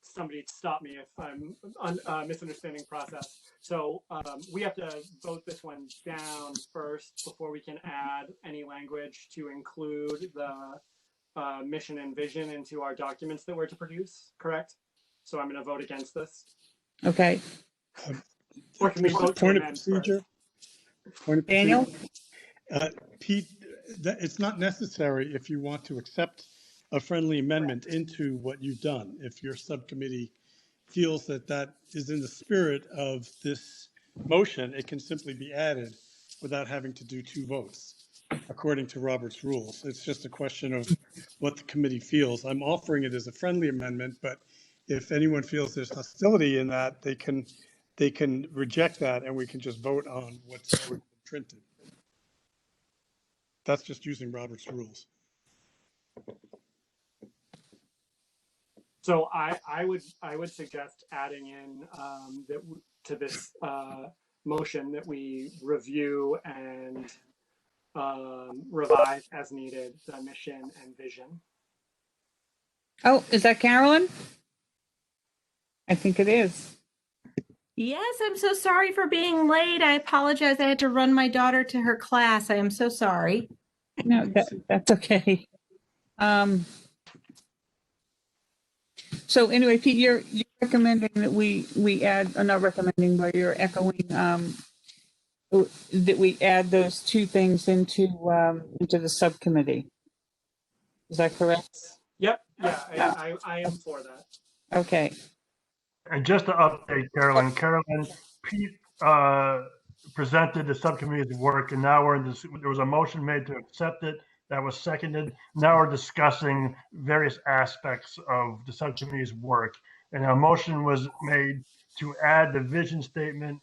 somebody stop me if I'm misunderstanding process. So we have to vote this one down first before we can add any language to include the mission and vision into our documents that we're to produce, correct? So I'm going to vote against this. Okay, Or can we Just a vote to point of amend procedure? first? Point of Daniel? procedure. Pete, it's not necessary if you want to accept a friendly amendment into what you've done. If your subcommittee feels that that is in the spirit of this motion, it can simply be added without having to do two votes, according to Robert's rules. It's just a question of what the committee feels. I'm offering it as a friendly amendment, but if anyone feels there's hostility in that, they can reject that and we can just vote on what's already been printed. That's just using Robert's rules. So I would suggest adding in to this motion that we review and revise as needed the mission and vision. Oh, is that Carolyn? I think it is. Yes, I'm so sorry for being late. I apologize. I had to run my daughter to her class. I am so sorry. No, that's okay. So anyway, Pete, you're recommending that we add, or not recommending, but you're echoing that we add those two things into the subcommittee. Is that correct? Yep. Yeah, I am for that. Okay. And just to update Carolyn, Pete presented the subcommittee's work, and now there was a motion made to accept it that was seconded. Now we're discussing various aspects of the subcommittee's work, and a motion was made to add the vision statement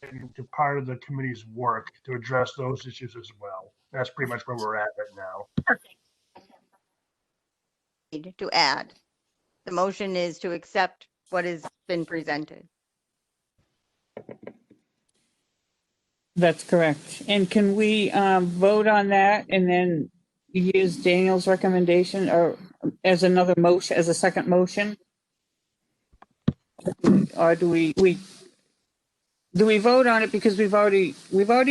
to part of the committee's work to address those issues as well. That's pretty much where we're at right now. To add. The motion is to accept what has been presented. That's correct. And can we vote on that and then use Daniel's recommendation or as another motion, as a second motion? Or do we vote on it because we've already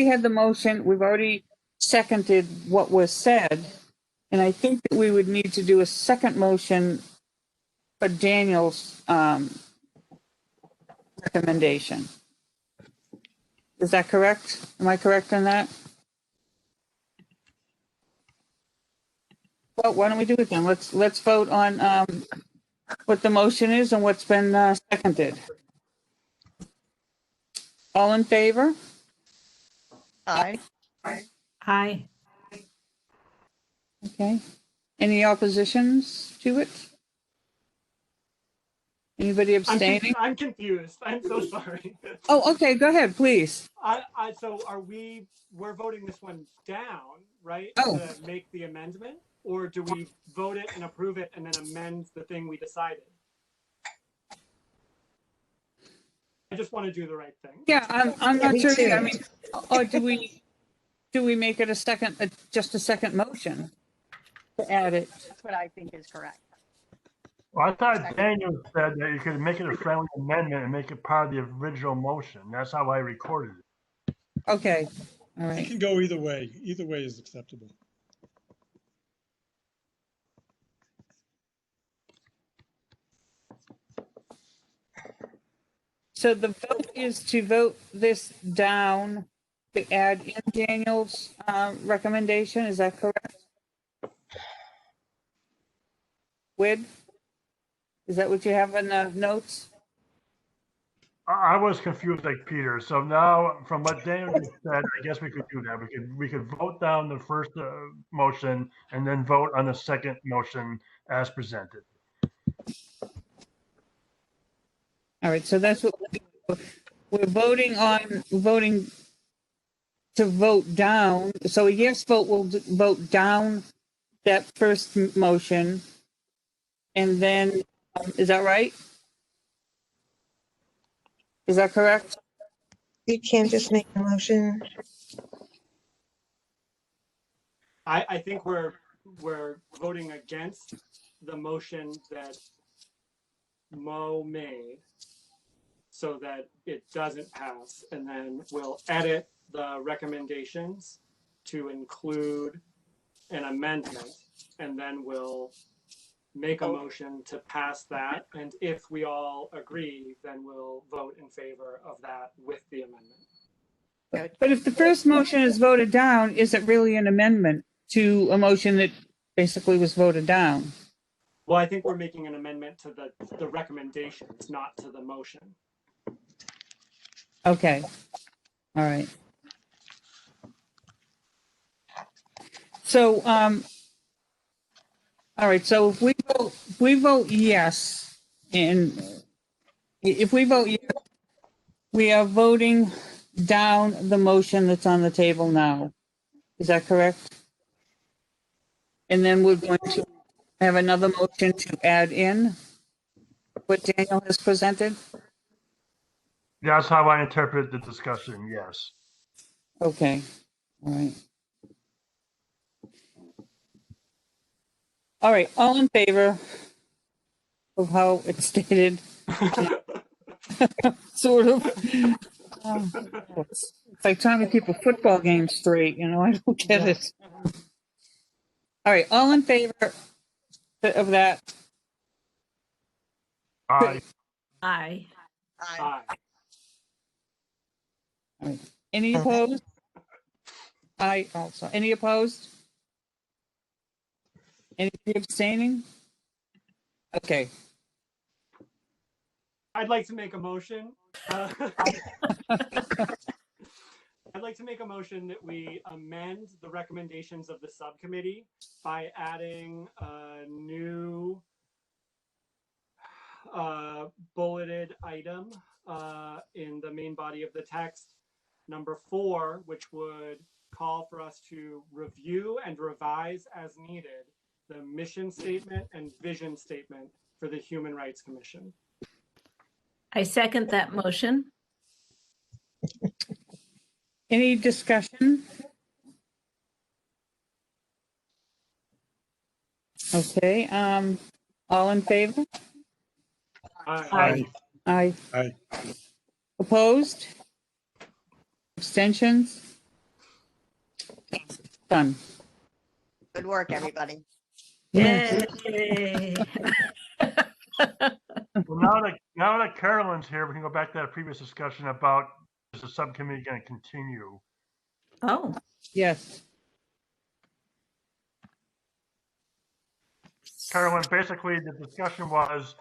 had the motion, we've already seconded what was said, and I think that we would need to do a second motion for Daniel's recommendation. Is that correct? Am I correct on that? Well, why don't we do it then? Let's vote on what the motion is and what's been seconded. All in favor? Aye. Aye. Okay. Any oppositions to it? Anybody abstaining? I'm confused. I'm so sorry. Oh, okay. Go ahead, please. So we're voting this one down, right? Oh. To make the amendment, or do we vote it and approve it and then amend the thing we decided? just want to do the right thing. Yeah, I'm not Me sure. too. I mean, or do we make it a second, just a second motion to add it? That's what I think is correct. Well, I thought Daniel said that you could make it a friendly amendment and make it part of the original motion. That's how I recorded it. Okay, all It right. can go either way. Either way is acceptable. So the vote is to vote this down to add in Daniel's recommendation, is that correct? Wid? Is that what you have in the notes? I was confused like Peter. So now, from what Daniel just said, I guess we could do that. We could vote down the first motion and then vote on the second motion as presented. All right, so that's what we're voting to vote down. So a yes vote will vote down that first motion. And then, is that right? Is that correct? You can't just make a motion. I think we're voting against the motion that Mo made so that it doesn't pass, and then we'll edit the recommendations to include an amendment, and then we'll make a motion to pass that, and if we all agree, then we'll vote in favor of that with the amendment. But if the first motion is voted down, is it really an amendment to a motion that basically was voted down? Well, I think we're making an amendment to the recommendations, not to the motion. Okay, all right. So, all right, so if we vote yes, and if we vote yes, we are voting down the motion that's on the table now. Is that correct? And then we're going to have another motion to add in what Daniel has presented? That's how I interpret the discussion, yes. Okay, all right. All right, all in favor of how it's stated? Sort of. It's like trying to keep a football game straight, you know, I don't get it. All right, all in favor of that? Aye. Aye. Aye. All right. Any opposed? Aye also. Any opposed? Any abstaining? Okay. I'd like to make a motion. I'd like to make a motion that we amend the recommendations of the subcommittee by adding a new bulleted item in the main body of the text, number 4, which would call for us to review and revise as needed the mission statement and vision statement for the Human Rights Commission. I second that motion. Any discussion? Okay, all in favor? Aye. Aye. Aye. Opposed? Abstentions? Done. Good work, everybody. Yay. Well, now that Carolyn's here, we can go back to that previous discussion about is the subcommittee going to continue? Oh, Yes. Carolyn, basically the discussion was,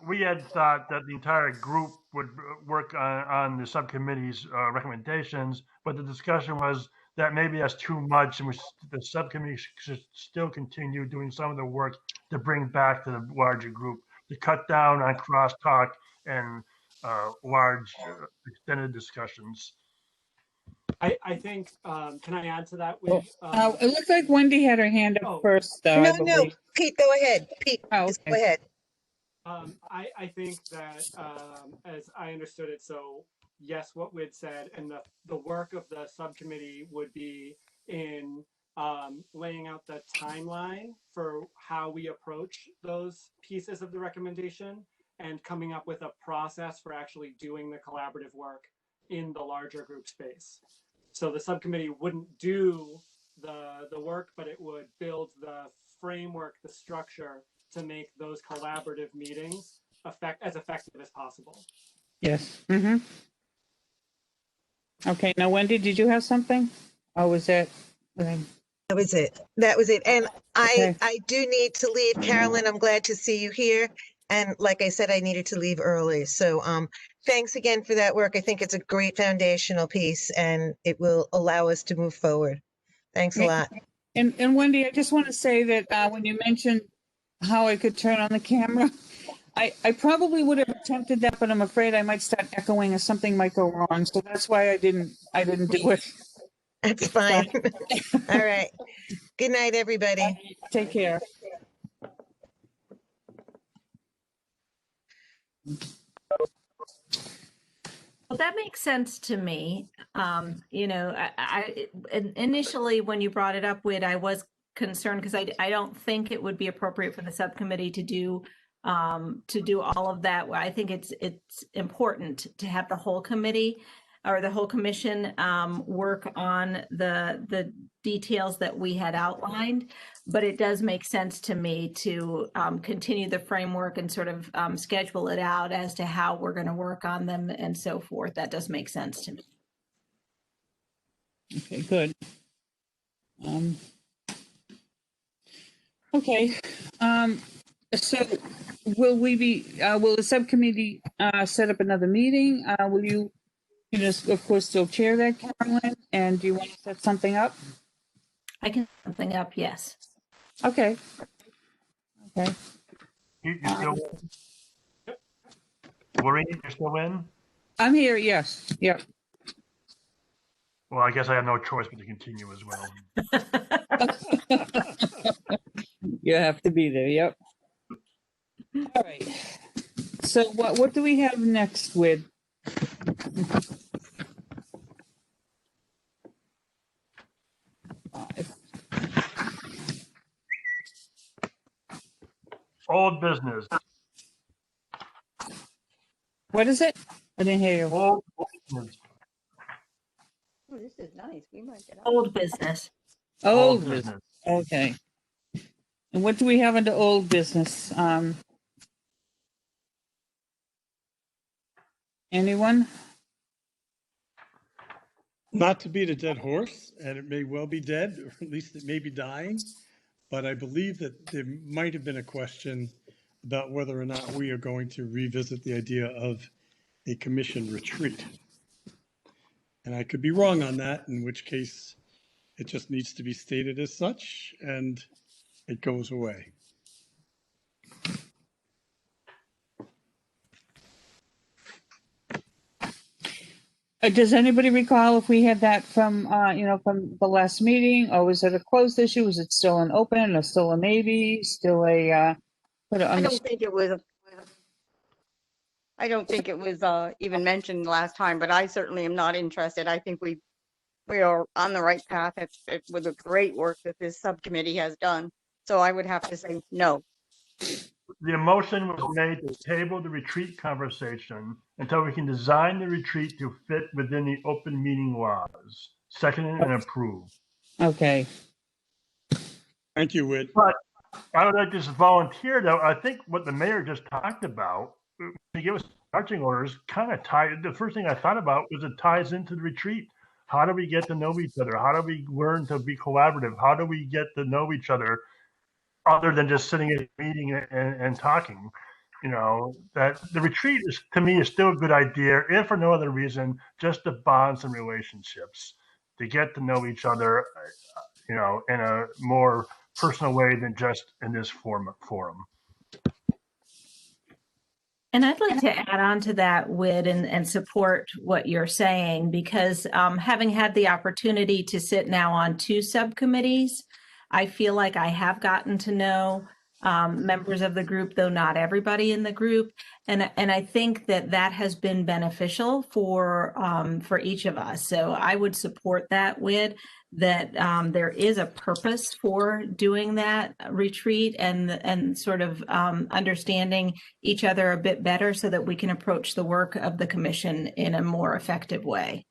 we had thought that the entire group would work on the subcommittee's recommendations, but the discussion was that maybe that's too much and the subcommittee should still continue doing some of the work to bring back to the larger group, to cut down on crosstalk and large extended discussions. I think, can I add to that? It looks like Wendy had her hand up Oh. first, though. I No, believe. Pete, go ahead. Pete, Oh, just okay. go ahead. I think that as I understood it, so yes, what Wid said, and the work of the subcommittee would be in laying out the timeline for how we approach those pieces of the recommendation and coming up with a process for actually doing the collaborative work in the larger group space. So the subcommittee wouldn't do the work, but it would build the framework, the structure to make those collaborative meetings as effective as possible. Yes. Mm-hmm. Okay, now Wendy, did you have something? Or was that? That was it. That was it. And Okay. I do need to leave. Carolyn, I'm glad to see you here. And like I said, I needed to leave early. So thanks again for that work. I think it's a great foundational piece and it will allow us to move forward. Thanks a lot. And Wendy, I just want to say that when you mentioned how I could turn on the camera, I probably would have attempted that, but I'm afraid I might start echoing or something might go wrong. So that's why I didn't do it. That's fine. All right. Good night, everybody. Take care. Well, that makes sense to me. You know, initially when you brought it up, Wid, I was concerned because I don't think it would be appropriate for the subcommittee to do all of that. I think it's important to have the whole committee or the whole commission work on the details that we had outlined. But it does make sense to me to continue the framework and sort of schedule it out as to how we're going to work on them and so forth. That does make sense to me. Okay, good. Okay. So will the subcommittee set up another meeting? Will you just, of course, still chair that, Carolyn? And do you want to set something up? I can set something up, yes. Okay. Okay. You still, Maureen, you're still in? I'm here, yes. Yep. Well, I guess I have no choice but to continue as well. You have to be there, yep. All right. So what do we have next with? Old business. What is it? I didn't hear you. Old business. Oh, this is nice. We might get out. Old business. Old business. Okay. And what do we have under old business? Anyone? Not to beat a dead horse, and it may well be dead, or at least it may be dying, but I believe that there might have been a question about whether or not we are going to revisit the idea of a commission retreat. And I could be wrong on that, in which case it just needs to be stated as such and it goes away. Does anybody recall if we had that from, from the last meeting, or was it a closed issue? Was it still an open or still a maybe, still a, I don't think it was. I don't think it was even mentioned last time, but I certainly am not interested. I think we are on the right path. It was a great work that this subcommittee has done. So I would have to say no. The motion was made to table the retreat conversation until we can design the retreat to fit within the open meeting laws. Seconded and approved. Okay. Thank you, Whit. But I would like to just volunteer, though. I think what the mayor just talked about, to give us marching orders, kind of tied. The first thing I thought about was it ties into the retreat. How do we get to know each other? How do we learn to be collaborative? How do we get to know each other other than just sitting at a meeting and talking? You know, that the retreat is, to me, is still a good idea, if for no other reason, just to bond some relationships, to get to know each other, you know, in a more personal way than just in this forum. And I'd like to add on to that, Whit, and support what you're saying, because having had the opportunity to sit now on two subcommittees, I feel like I have gotten to know members of the group, though not everybody in the group. And I think that has been beneficial for each of us. So I would support that with that there is a purpose for doing that retreat and sort of understanding each other a bit better so that we can approach the work of the commission in a more effective way.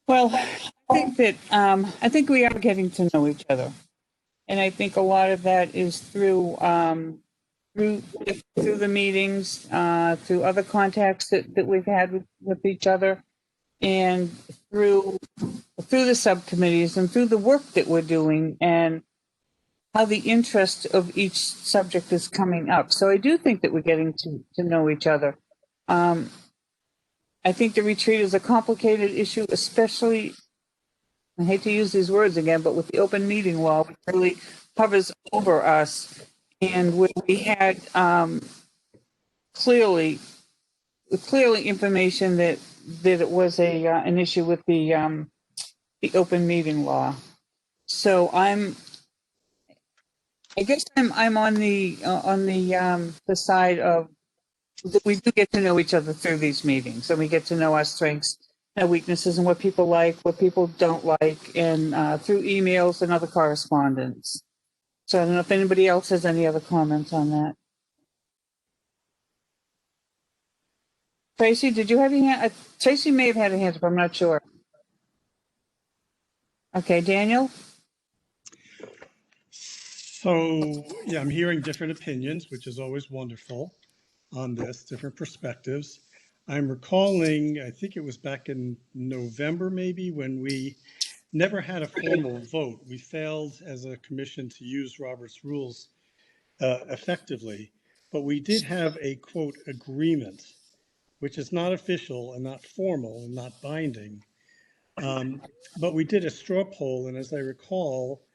Well, I think we are getting to know each other, and I think a lot of that is through the meetings, through other contacts that we've had with each other, and through the subcommittees and through the work that we're doing, and how the interest of each subject is coming up. So I do think that we're getting to know each other. I think the retreat is a complicated issue, especially, I hate to use these words again, but with the open meeting law, which really covers over us. And where we had clearly information that it was an issue with the open meeting law. So I guess I'm on the side of that we do get to know each other through these meetings, and we get to know our strengths and weaknesses and what people like, what people don't like, and through emails and other correspondence. So I don't know if anybody else has any other comments on that. Tracy, did you have your hand? Tracy may have had a hand up, I'm not sure. Okay, Daniel? So, yeah, I'm hearing different opinions, which is always wonderful on this, different perspectives. I'm recalling, I think it was back in November maybe, when we never had a formal vote. We failed as a commission to use Robert's rules effectively, but we did have a quote agreement, which is not official and not formal and not binding. But we did a straw poll, and as I recall,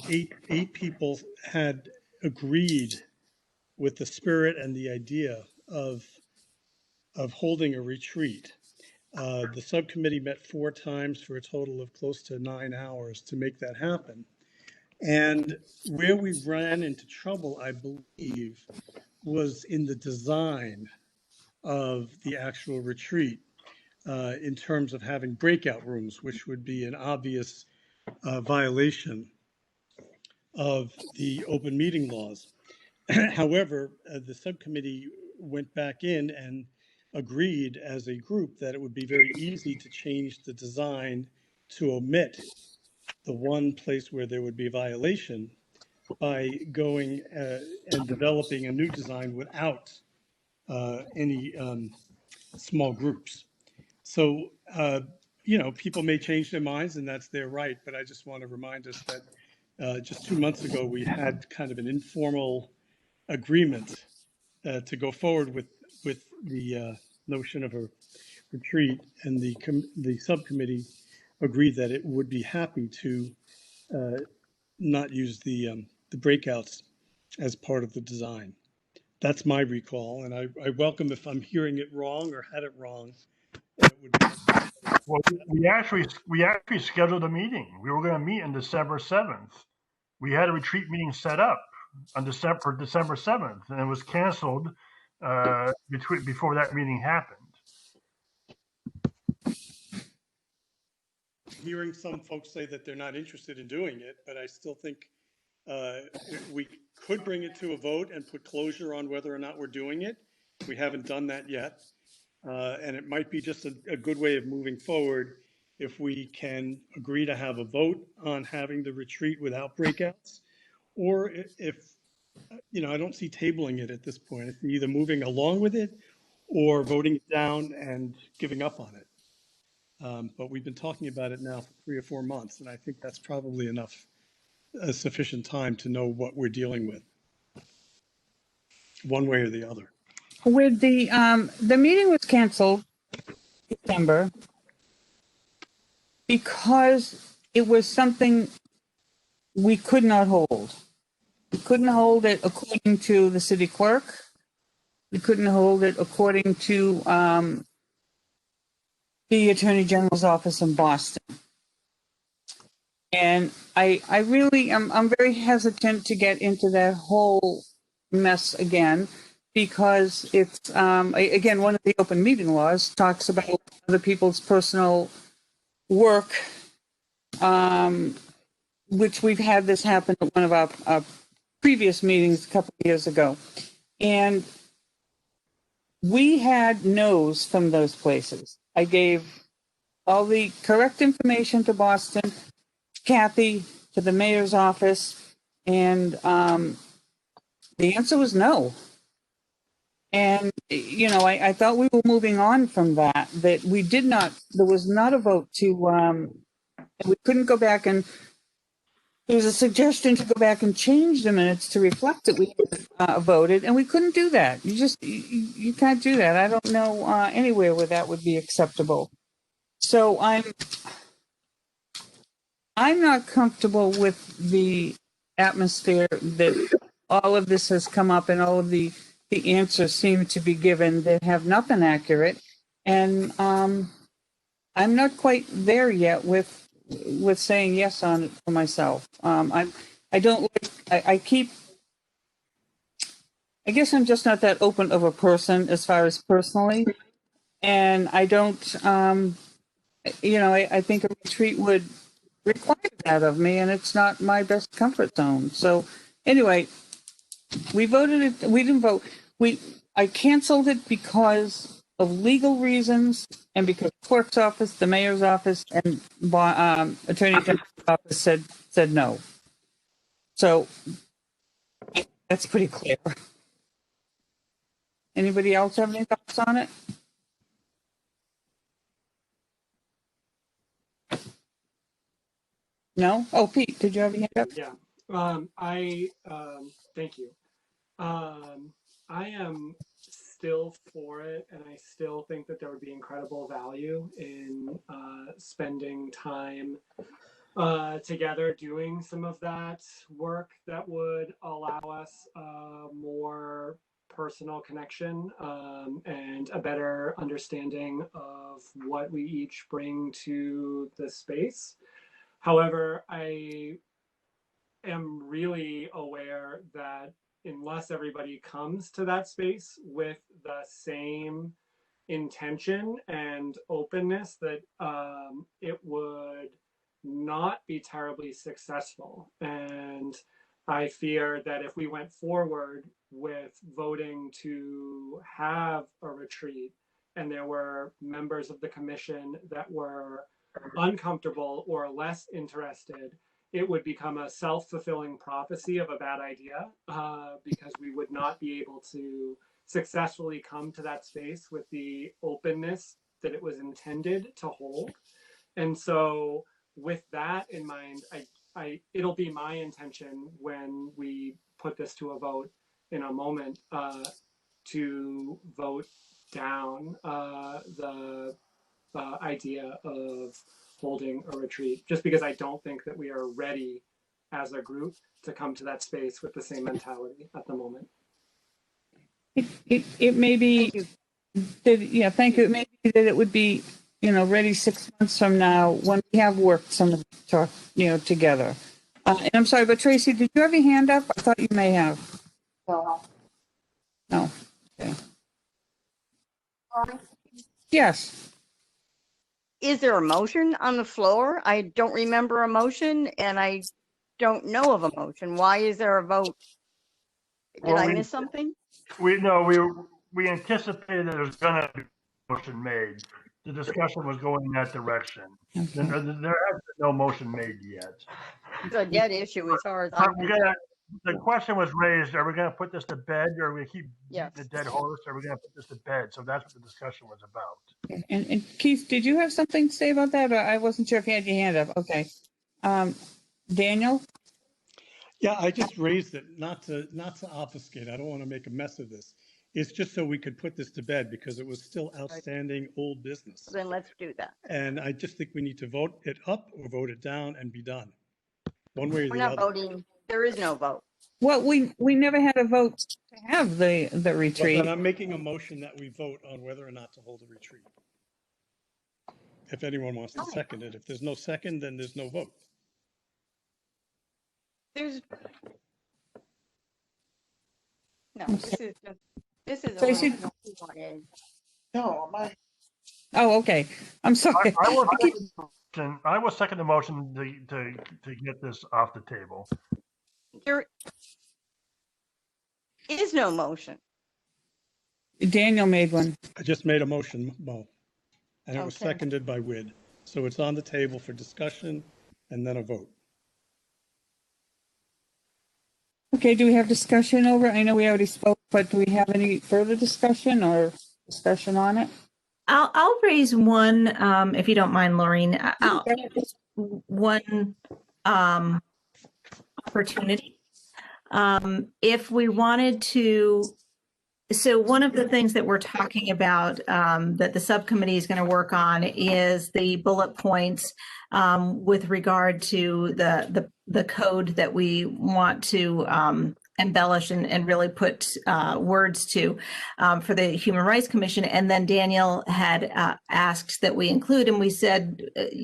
eight people had agreed with the spirit and the idea of holding a retreat. The subcommittee met 4 times for a total of close to 9 hours to make that happen. And where we ran into trouble, I believe, was in the design of the actual retreat in terms of having breakout rooms, which would be an obvious violation of the open meeting laws. However, the subcommittee went back in and agreed as a group that it would be very easy to change the design to omit the one place where there would be a violation by going and developing a new design without any small groups. So, people may change their minds and that's their right, but I just want to remind us that just 2 months ago, we had kind of an informal agreement to go forward with the notion of a retreat, and the subcommittee agreed that it would be happy to not use the breakouts as part of the design. That's my recall, and I welcome if I'm hearing it wrong or had it wrong. Well, we actually scheduled a meeting. We were going to meet on December 7th. We had a retreat meeting set up on December 7th, and it was canceled before that meeting happened. Hearing some folks say that they're not interested in doing it, but I still think we could bring it to a vote and put closure on whether or not we're doing it. We haven't done that yet. And it might be just a good way of moving forward if we can agree to have a vote on having the retreat without breakouts, or if, I don't see tabling it at this point. It's either moving along with it or voting it down and giving up on it. But we've been talking about it now for 3 or 4 months, and I think that's probably sufficient time to know what we're dealing with, one way or the other. With the meeting was canceled in December because it was something we could not hold. We couldn't hold it according to the city clerk. We couldn't hold it according to the Attorney General's office in Boston. And I really I'm very hesitant to get into that whole mess again, because it's again, one of the open meeting laws talks about other people's personal work, which we've had this happen at one of our previous meetings a couple of years ago. And we had no's from those places. I gave all the correct information to Boston, Kathy, to the mayor's office, and the answer was no. And, you know, I thought we were moving on from that we did not, there was not a vote to, we couldn't go back and, there was a suggestion to go back and change the minutes to reflect that we voted, and we couldn't do that. You can't do that. I don't know anywhere where that would be acceptable. So I'm not comfortable with the atmosphere that all of this has come up, and all of the answers seem to be given that have not been accurate. And I'm not quite there yet with saying yes on it for myself. I guess I'm just not that open of a person as far as personally. And I don't, you know, I think a retreat would require that of me, and it's not my best comfort zone. So anyway, we voted it, we didn't vote. I canceled it because of legal reasons, and because clerk's office, the mayor's office, and attorney general's office said no. So that's pretty clear. Anybody else have any thoughts on it? No? Oh, Pete, did you have your hand up? Yeah. Thank you. I am still for it, and I still think that there would be incredible value in spending time together doing some of that work that would allow us a more personal connection and a better understanding of what we each bring to the space. However, I am really aware that unless everybody comes to that space with the same intention and openness, that it would not be terribly successful. And I fear that if we went forward with voting to have a retreat, and there were members of the commission that were uncomfortable or less interested, it would become a self-fulfilling prophecy of a bad idea, because we would not be able to successfully come to that space with the openness that it was intended to hold. And so with that in mind, it'll be my intention when we put this to a vote in a moment to vote down the idea of holding a retreat, just because I don't think that we are ready as a group to come to that space with the same mentality at the moment. It may be that, yeah, thank you. It may be that it would be, you know, ready 6 months from now when we have worked some of the talk, you know, together. And I'm sorry, but Tracy, did you have your hand up? I thought you may have. No. Okay. Yes. Is there a motion on the floor? I don't remember a motion, and I don't know of a motion. Why is there a vote? Did I miss something? We anticipated there was gonna be a motion made. The discussion was going in that direction. Okay. There has been no motion made yet. It's a dead issue as far as I'm concerned. The question was raised, are we gonna put this to bed, or are we keep Yes. the dead horse, or are we gonna put this to bed? So that's what the discussion was about. And Keith, did you have something to say about that? Or I wasn't sure if you had your hand up. Okay. Daniel? Yeah, I just raised it, not to obfuscate. I don't want to make a mess of this. It's just so we could put this to bed because it was still outstanding old business. Then let's do that. And I just think we need to vote it up or vote it down and be done. One way or We're the not other. voting. There is no vote. Well, we never had a vote to have the Well, retreat. then I'm making a motion that we vote on whether or not to hold a retreat. if anyone wants to second it. If there's no second, then there's no vote. There's no. This is a Tracy? little complicated. No, my. Oh, okay. I'm sorry. I will second the motion to get this off the table. There is no motion. Daniel made one. I just made a motion, Mo, and it was Okay. seconded by Wid. So it's on the table for discussion and then a vote. Okay, do we have discussion over it? I know we already spoke, but do we have any further discussion or discussion on it? I'll raise one, if you don't mind, Laureen. One opportunity. If we wanted to, so one of the things that we're talking about that the subcommittee is going to work on is the bullet points with regard to the code that we want to embellish and really put words to for the Human Rights Commission. And then Daniel had asked that we include, and we said,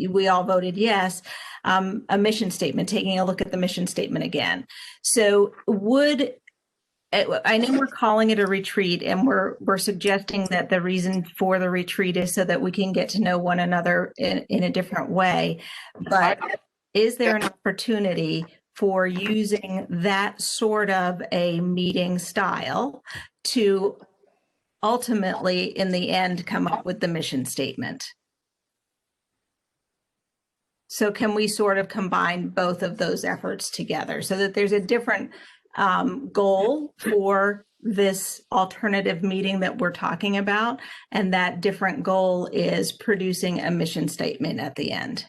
we all voted yes, a mission statement, taking a look at the mission statement again. So I know we're calling it a retreat, and we're suggesting that the reason for the retreat is so that we can get to know one another in a different way. But is there an opportunity for using that sort of a meeting style to ultimately, in the end, come up with the mission statement? So can we sort of combine both of those efforts together so that there's a different goal for this alternative meeting that we're talking about, and that different goal is producing a mission statement at the end?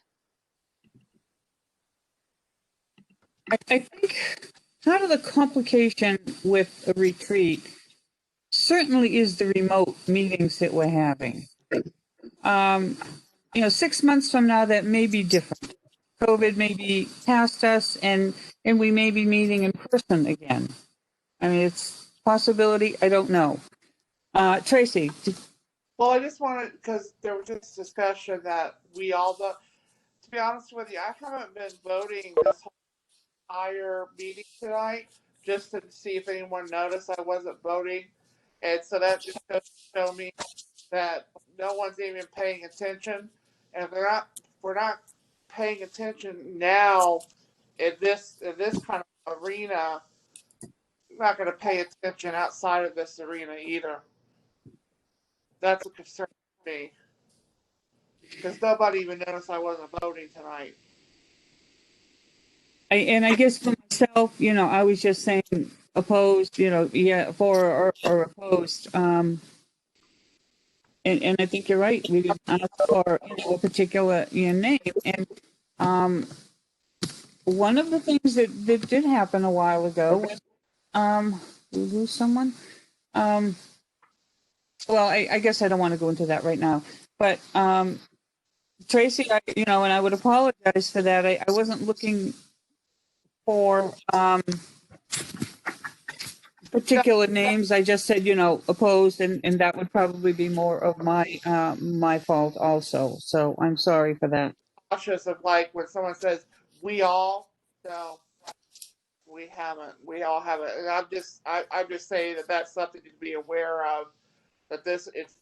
I think part of the complication with a retreat certainly is the remote meetings that we're having. 6 months from now, that may be different. COVID may be past us, and we may be meeting in person again. I mean, it's a possibility. I don't know. Tracy. Well, I just wanted, because there was this discussion that we all vote. To be honest with you, I haven't been voting this whole entire meeting tonight just to see if anyone noticed I wasn't voting. And so that just goes to show me that no one's even paying attention. And if we're not paying attention now in this kind of arena, I'm not going to pay attention outside of this arena either. That's a concern for me, because nobody even noticed I wasn't voting tonight. I guess for myself, I was just saying opposed, yeah, for or opposed. And I think you're right. We didn't ask for a particular name. And one of the things that did happen a while ago was we lose someone. Well, I guess I don't want to go into that right now. But Tracy, and I would apologize for that. I wasn't looking for particular names. I just said, opposed, and that would probably be more of my fault also. So I'm sorry for that. Cautious of like when someone says we all, no, we haven't. We all haven't. And I'm just saying that that's something to be aware of. That this is,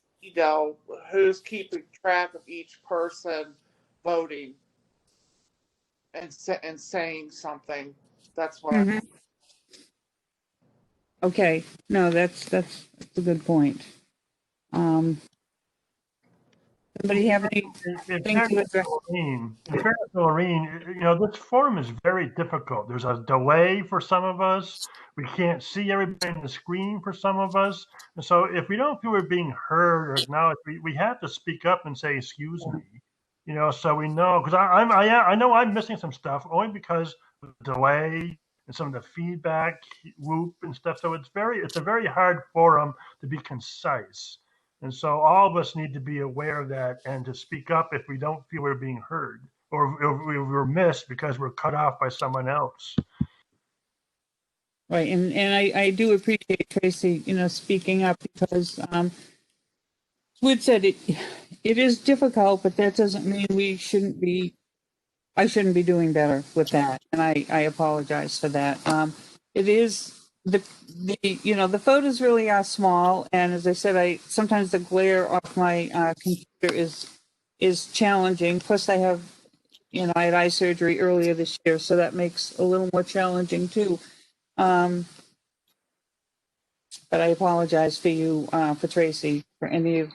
who's keeping track of each person voting and saying something. That's what Mhm. Okay. No, that's a good point. Somebody have anything to address? In fairness to Laureen, this forum is very difficult. There's a delay for some of us. We can't see everybody on the screen for some of us. And so if we don't feel we're being heard or acknowledged, we have to speak up and say, excuse me, so we know, because I know I'm missing some stuff only because of the delay and some of the feedback loop and stuff. So it's a very hard forum to be concise. And so all of us need to be aware of that and to speak up if we don't feel we're being heard or if we're missed because we're cut off by someone else. Right, and I do appreciate Tracy, speaking up, because Wood said it is difficult, but that doesn't mean I shouldn't be doing better with that, and I apologize for that. It is the the photos really are small, and as I said, sometimes the glare off my computer is challenging. Plus, I had eye surgery earlier this year, so that makes a little more challenging too. But I apologize for Tracy, for any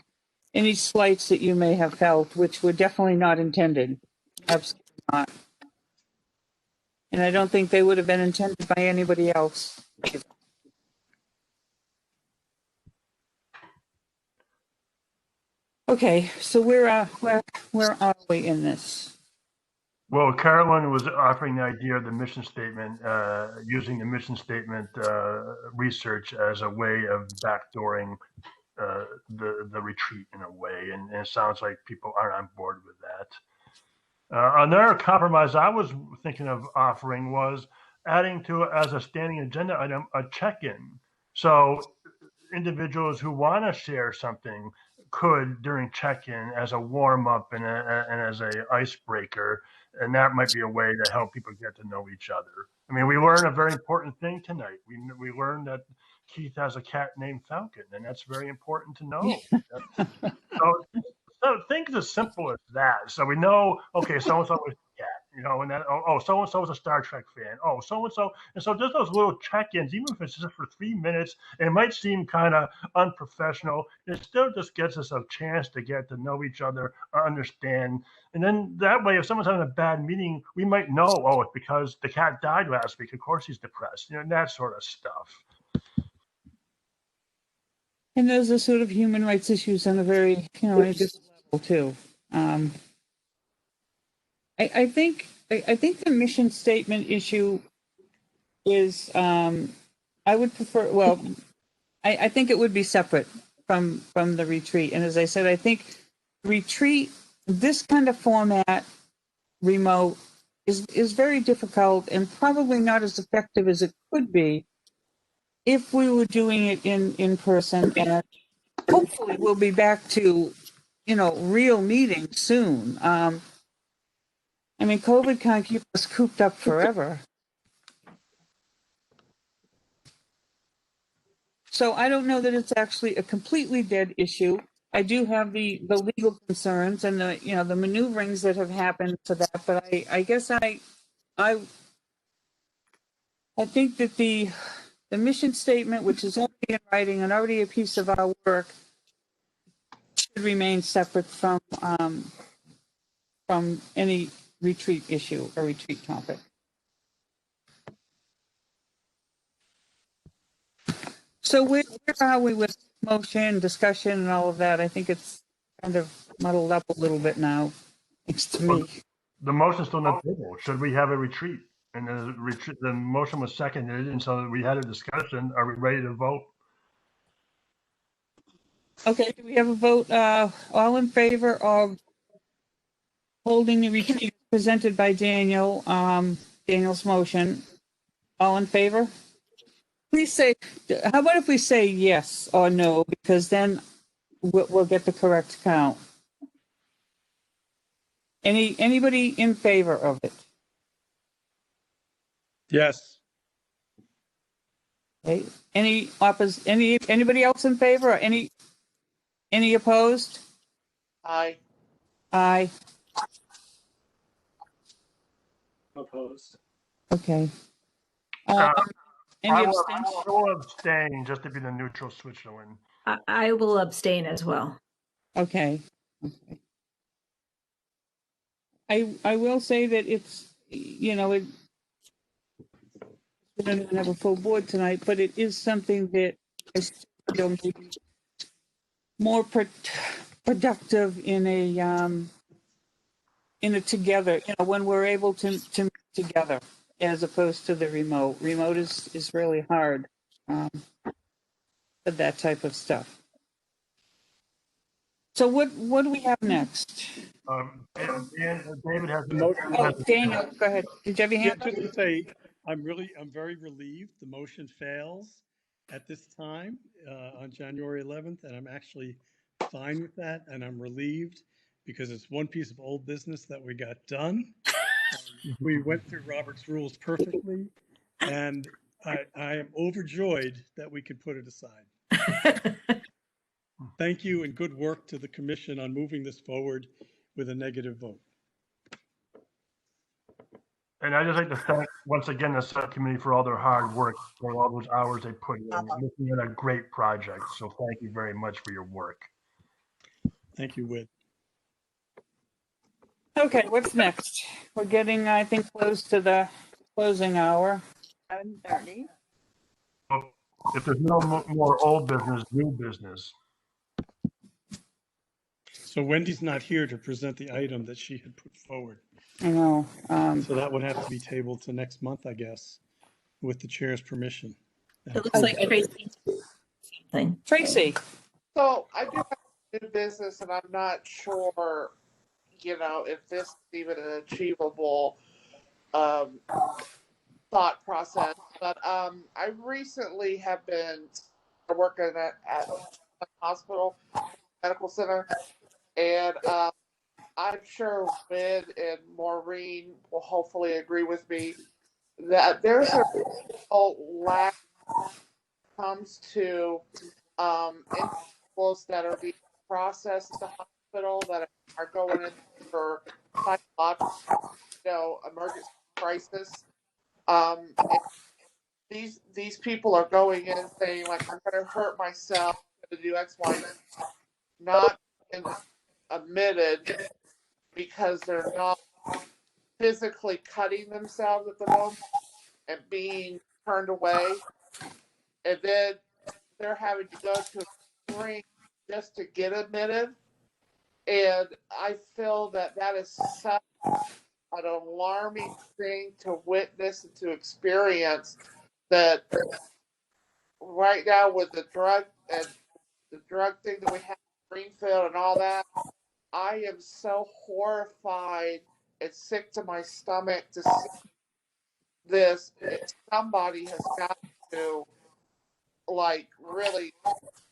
slights that you may have felt, which were definitely not intended. Absolutely not. And I don't think they would have been intended by anybody else. Okay, so where are we in this? Well, Carolyn was offering the idea of the mission statement, using the mission statement research as a way of backdooring the retreat in a way, and it sounds like people aren't on board with that. Another compromise I was thinking of offering was adding to it as a standing agenda item a check-in. So individuals who want to share something could during check-in as a warm-up and as a icebreaker, and that might be a way to help people get to know each other. I mean, we learned a very important thing tonight. We learned that Keith has a cat named Falcon, and that's very important to know. So things as simple as that. So we know, okay, so and so was a cat, and that so and so was a Star Trek fan. Oh, so and so, and so just those little check-ins, even if it's just for 3 minutes, and it might seem kind of unprofessional, it still just gets us a chance to get to know each other, understand, and then that way, if someone's having a bad meeting, we might know, oh, it's because the cat died last week. Of course, he's depressed. That sort of stuff. And those are sort of human rights issues on a very, on a different level too. I think the mission statement issue is, I would prefer, well, I think it would be separate from the retreat. And as I said, I think retreat, this kind of format, remote, is very difficult and probably not as effective as it could be if we were doing it in person. And hopefully we'll be back to, real meetings soon. I mean, COVID can't keep us cooped up forever. So I don't know that it's actually a completely dead issue. I do have the legal concerns and the maneuverings that have happened to that, but I guess I think that the mission statement, which is already in writing and already a piece of our work, should remain separate from any retreat issue or retreat topic. So where are we with motion, discussion, and all of that? I think it's kind of muddled up a little bit now, thanks to me. The motion's still on the table. Should we have a retreat? And the motion was seconded, and so we had a discussion. Are we ready to vote? Okay, do we have a vote? All in favor of holding the retreat presented by Daniel, Daniel's motion? All in favor? Please say, how about if we say yes or no, because then we'll get the correct count. Anybody in favor of it? Yes. Okay. Anybody else in favor, or any opposed? Aye. Aye. Opposed. Okay. I Any will abstain just to be the neutral Switzerland. I will abstain as well. Okay. I will say that it's, we don't have a full board tonight, but it is something that I feel maybe more productive in a together, when we're able to meet together as opposed to the remote. Remote is really hard for that type of stuff. So what do we have next? David has The motion. Oh, Daniel, go ahead. Did you have your Yeah, hand? just to say, I'm very relieved the motion fails at this time on January 11th, and I'm actually fine with that, and I'm relieved because it's one piece of old business that we got done. We went through Robert's rules perfectly, and I am overjoyed that we could put it aside. Thank you and good work to the commission on moving this forward with a negative vote. And I'd just like to thank once again the subcommittee for all their hard work, for all those hours they put in, making it a great project. So thank you very much for your work. Thank you, Whit. Okay, what's next? We're getting, I think, close to the closing hour. 7:30. Well, if there's no more old business, new business. So Wendy's not here to present the item that she had put forward. I know. So that would have to be tabled to next month, I guess, with the chair's permission. It looks like Tracy something. Tracy, So I do have new business, and I'm not sure, if this is even an achievable thought process. But I recently have been working at a hospital, medical center, and I'm sure Win and Maureen will hopefully agree with me that there's a real lack comes to individuals that are being processed at the hospital that are going in for psychological, emergency crisis. And these people are going in saying like, I'm going to hurt myself to do X, Y, and Z, not admitted because they're not physically cutting themselves at the moment and being turned away, and then they're having to go to a hearing just to get admitted. And I feel that is such an alarming thing to witness and to experience, that right now with the drug thing that we have in Greenfield and all that, I am so horrified and sick to my stomach to see this. Somebody has got to really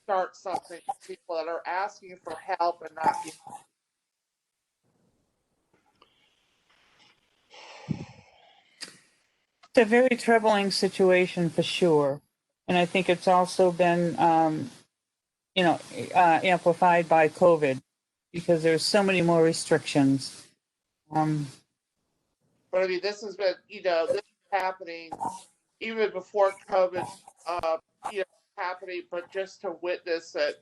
start something for people that are asking for help and not getting. it's a very troubling situation for sure. And I think it's also been, amplified by COVID because there's so many more restrictions. But I mean, this has been, this is happening even before COVID, happening, but just to witness it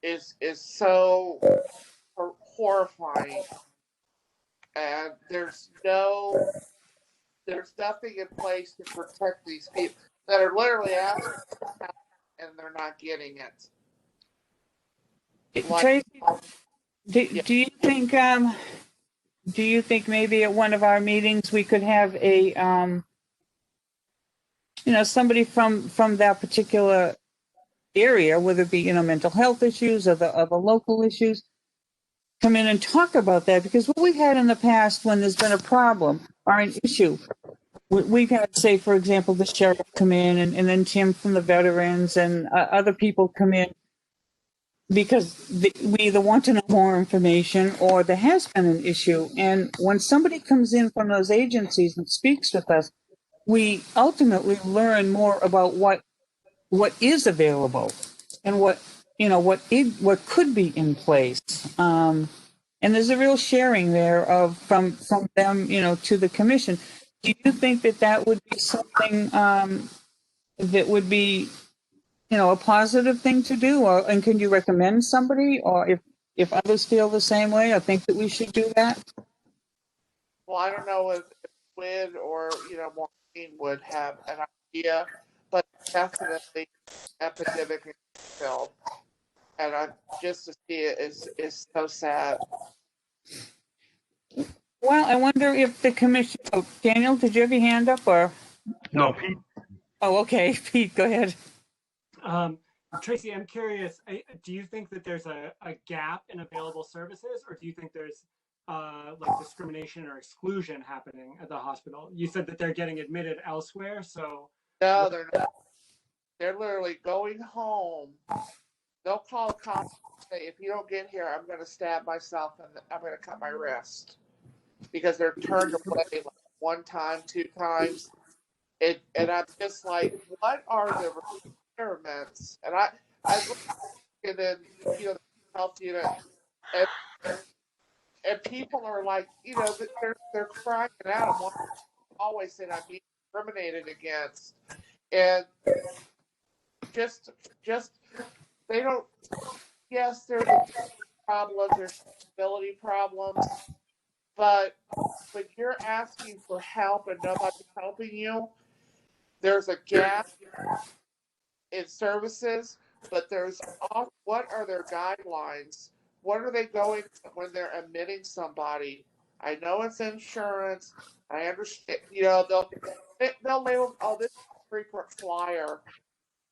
is so horrifying. And there's nothing in place to protect these people that are literally asking for help and they're not getting it. Tracy, do you think maybe at one of our meetings we could have a somebody from that particular area, whether it be mental health issues or the local issues, come in and talk about that? Because what we've had in the past when there's been a problem or an issue, we've had, say, for example, the sheriff come in and then Tim from the veterans and other people come in because we either want to know more information or there has been an issue. And when somebody comes in from those agencies and speaks with us, we ultimately learn more about what is available and what could be in place. And there's a real sharing there from them, to the commission. Do you think that would be something that would be, a positive thing to do? And can you recommend somebody, or if others feel the same way or think that we should do that? Well, I don't know if Win or Maureen would have an idea, but definitely epidemic in Greenfield, and just to see it is so sad. Well, I wonder if the commission. Oh, Daniel, did you have your hand up or? No, Pete. Oh, okay, Pete, go ahead. Tracy, I'm curious, do you think that there's a gap in available services, or do you think there's discrimination or exclusion happening at the hospital? You said that they're getting admitted elsewhere, so. No, they're not. They're literally going home they'll call the cops and say, if you don't get here, I'm going to stab myself and I'm going to cut my wrist, because they're turned away like 1 time, 2 times. And I'm just like, what are the requirements? And I look at it, you know, the health unit, and people are like, you know, they're crying out. I'm always saying I'm being discriminated against, and just they don't. Yes, there's problems, there's stability problems, but when you're asking for help and nobody's helping you, there's a gap in services. But there's all, what are their guidelines? What are they going when they're admitting somebody? I know it's insurance. I understand. You know, they'll label, oh, this is a frequent flyer.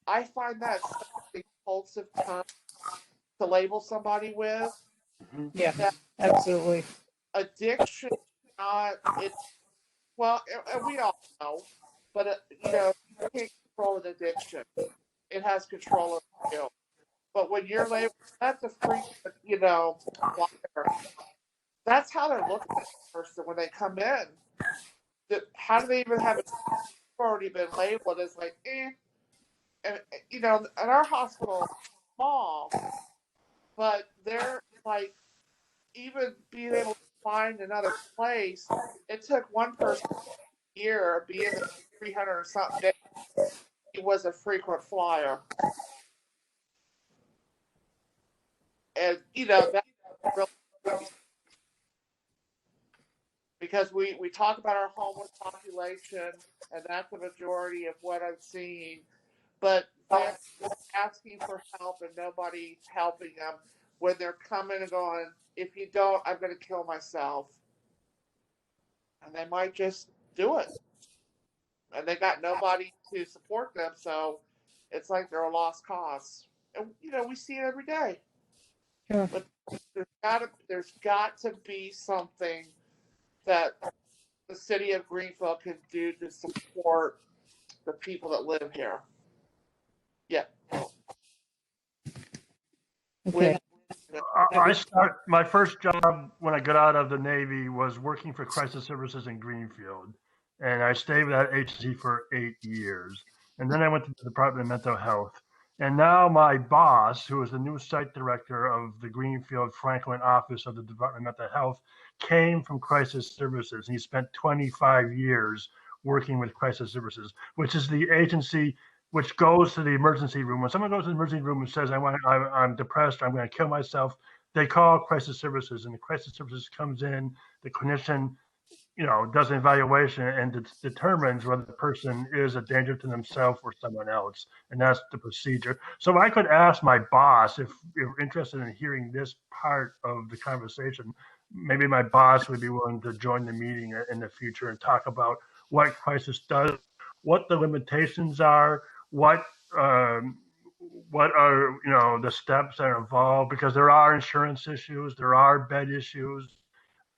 I find that such a repulsive term to label somebody with. Yeah, That absolutely. addiction, not it. Well, and we all know, but you know, you can't control an addiction. It has control of you. But when you're labeled, that's a frequent, you know, flyer. That's how they're looking at the person when they come in. How do they even have it already been labeled as like, eh? And you know, at our hospital, small, but they're like, even being able to find another place. It took one person a year, being there 300 or something days. He was a frequent flyer, and you know that's really, because we talk about our homeless population, and that's the majority of what I'm seeing. But they're asking for help and nobody's helping them when they're coming and going, if you don't, I'm going to kill myself. And they might just do it. And they got nobody to support them, so it's like they're a lost cause. And, you know, we see it every day. Sure. But there's got to be something that the city of Greenfield can do to support the people that live here. Yeah. Okay. My first job when I got out of the Navy was working for Crisis Services in Greenfield. And I stayed with that agency for 8 years. And then I went to the Department of Mental Health. And now my boss, who is the new site director of the Greenfield Franklin office of the Department of Mental Health, came from Crisis Services. And he spent 25 years working with Crisis Services, which is the agency which goes to the emergency room. When someone goes to the emergency room and says, I'm depressed, I'm going to kill myself, they call Crisis Services, and the Crisis Services comes in, the clinician, you know, does an evaluation and determines whether the person is a danger to themselves or someone else, and that's the procedure. So I could ask my boss, if you're interested in hearing this part of the conversation, maybe my boss would be willing to join the meeting in the future and talk about what Crisis does, what the limitations are, what are, you know, the steps that are involved, because there are insurance issues, there are bed issues.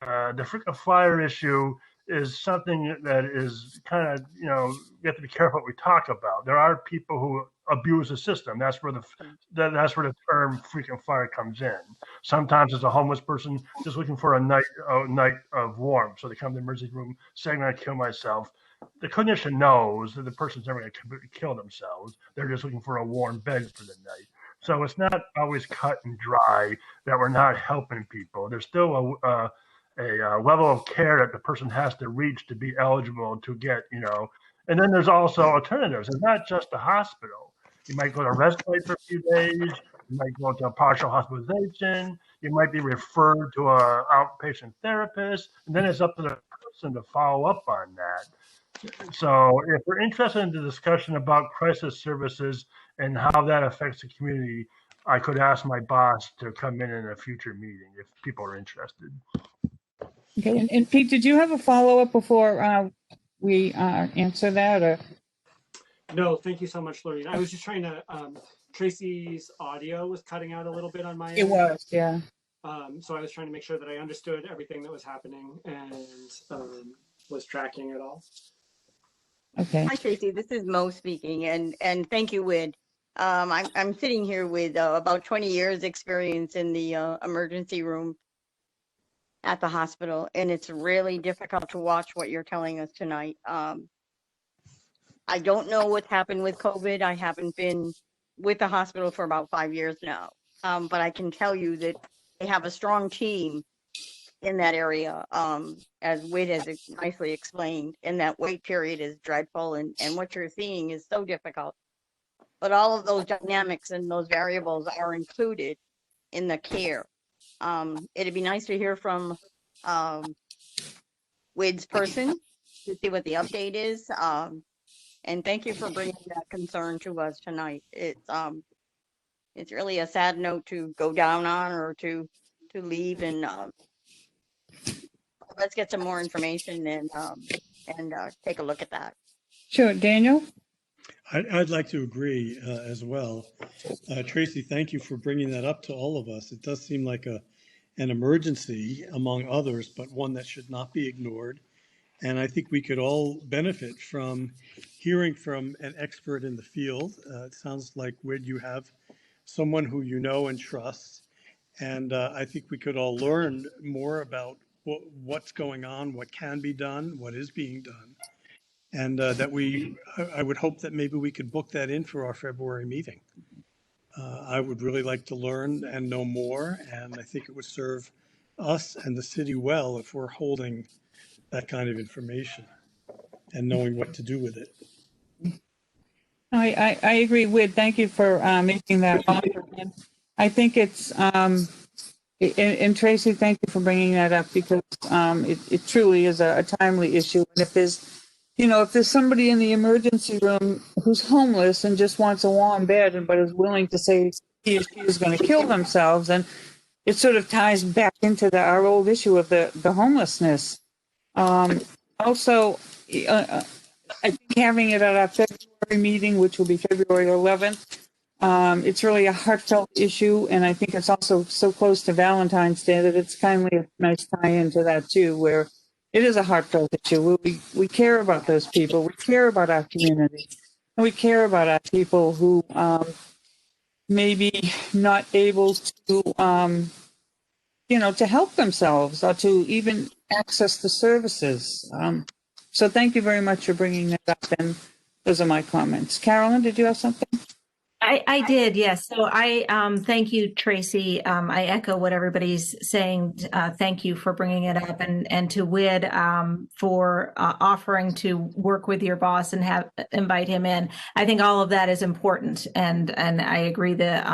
The frequent flyer issue is something that is kind of, you know, we have to be careful what we talk about. There are people who abuse the system. That's where the term frequent flyer comes in. Sometimes it's a homeless person just looking for a night of warmth, so they come to the emergency room saying, "I'm going to kill myself." The clinician knows that the person's never going to kill themselves. They're just looking for a warm bed for the night. So it's not always cut and dry that we're not helping people. There's still a level of care that the person has to reach to be eligible to get, you know. And then there's also alternatives. It's not just the hospital. You might go to respite for a few days. You might go to a partial hospitalization. You might be referred to an outpatient therapist. And then it's up to the person to follow up on that. So if we're interested in the discussion about crisis services and how that affects the community, I could ask my boss to come in a future meeting if people are interested. Okay. And Pete, did you have a follow-up before we answer that? Or? No, thank you so much, Lorene. I was just trying to, Tracy's audio was cutting out a little bit on my end. It was, yeah. So I was trying to make sure that I understood everything that was happening and was tracking it all. Okay. Hi, Tracy. This is Mo speaking, and thank you, Wid. I'm sitting here with about 20 years experience in the emergency room at the hospital, and it's really difficult to watch what you're telling us tonight. I don't know what's happened with COVID. I haven't been with the hospital for about 5 years now. But I can tell you that they have a strong team in that area, as Whit has nicely explained, and that wait period is dreadful, and what you're seeing is so difficult. But all of those dynamics and those variables are included in the care. It'd be nice to hear from Whit's person to see what the update is. And thank you for bringing that concern to us tonight. It's really a sad note to go down on or to leave, and let's get some more information and take a look at that. Sure, Daniel? I'd like to agree as well. Tracy, thank you for bringing that up to all of us. It does seem like an emergency among others, but one that should not be ignored. And I think we could all benefit from hearing from an expert in the field. It sounds like, Whit, you have someone who you know and trust. And I think we could all learn more about what's going on, what can be done, what is being done. And I would hope that maybe we could book that in for our February meeting. I would really like to learn and know more, and I think it would serve us and the city well if we're holding that kind of information and knowing what to do with it. I agree with, thank you for making that offer. And I think it's, and Tracy, thank you for bringing that up, because it truly is a timely issue. And if there's somebody in the emergency room who's homeless and just wants a warm bed, but is willing to say he or she is going to kill themselves, and it sort of ties back into our old issue of the homelessness. Also, I think having it at our February meeting, which will be February 11th, it's really a heartfelt issue, and I think it's also so close to Valentine's Day that it's kindly a nice tie into that too, where it is a heartfelt issue. We care about those people, we care about our community, and we care about our people who maybe not able to to help themselves or to even access the services. So thank you very much for bringing that up, and those are my comments. Carolyn, did you have something? I did, yes. So I thank you, Tracy. I echo what everybody's saying. Thank you for bringing it up, and to Whit for offering to work with your boss and invite him in. I think all of that is important, and I agree that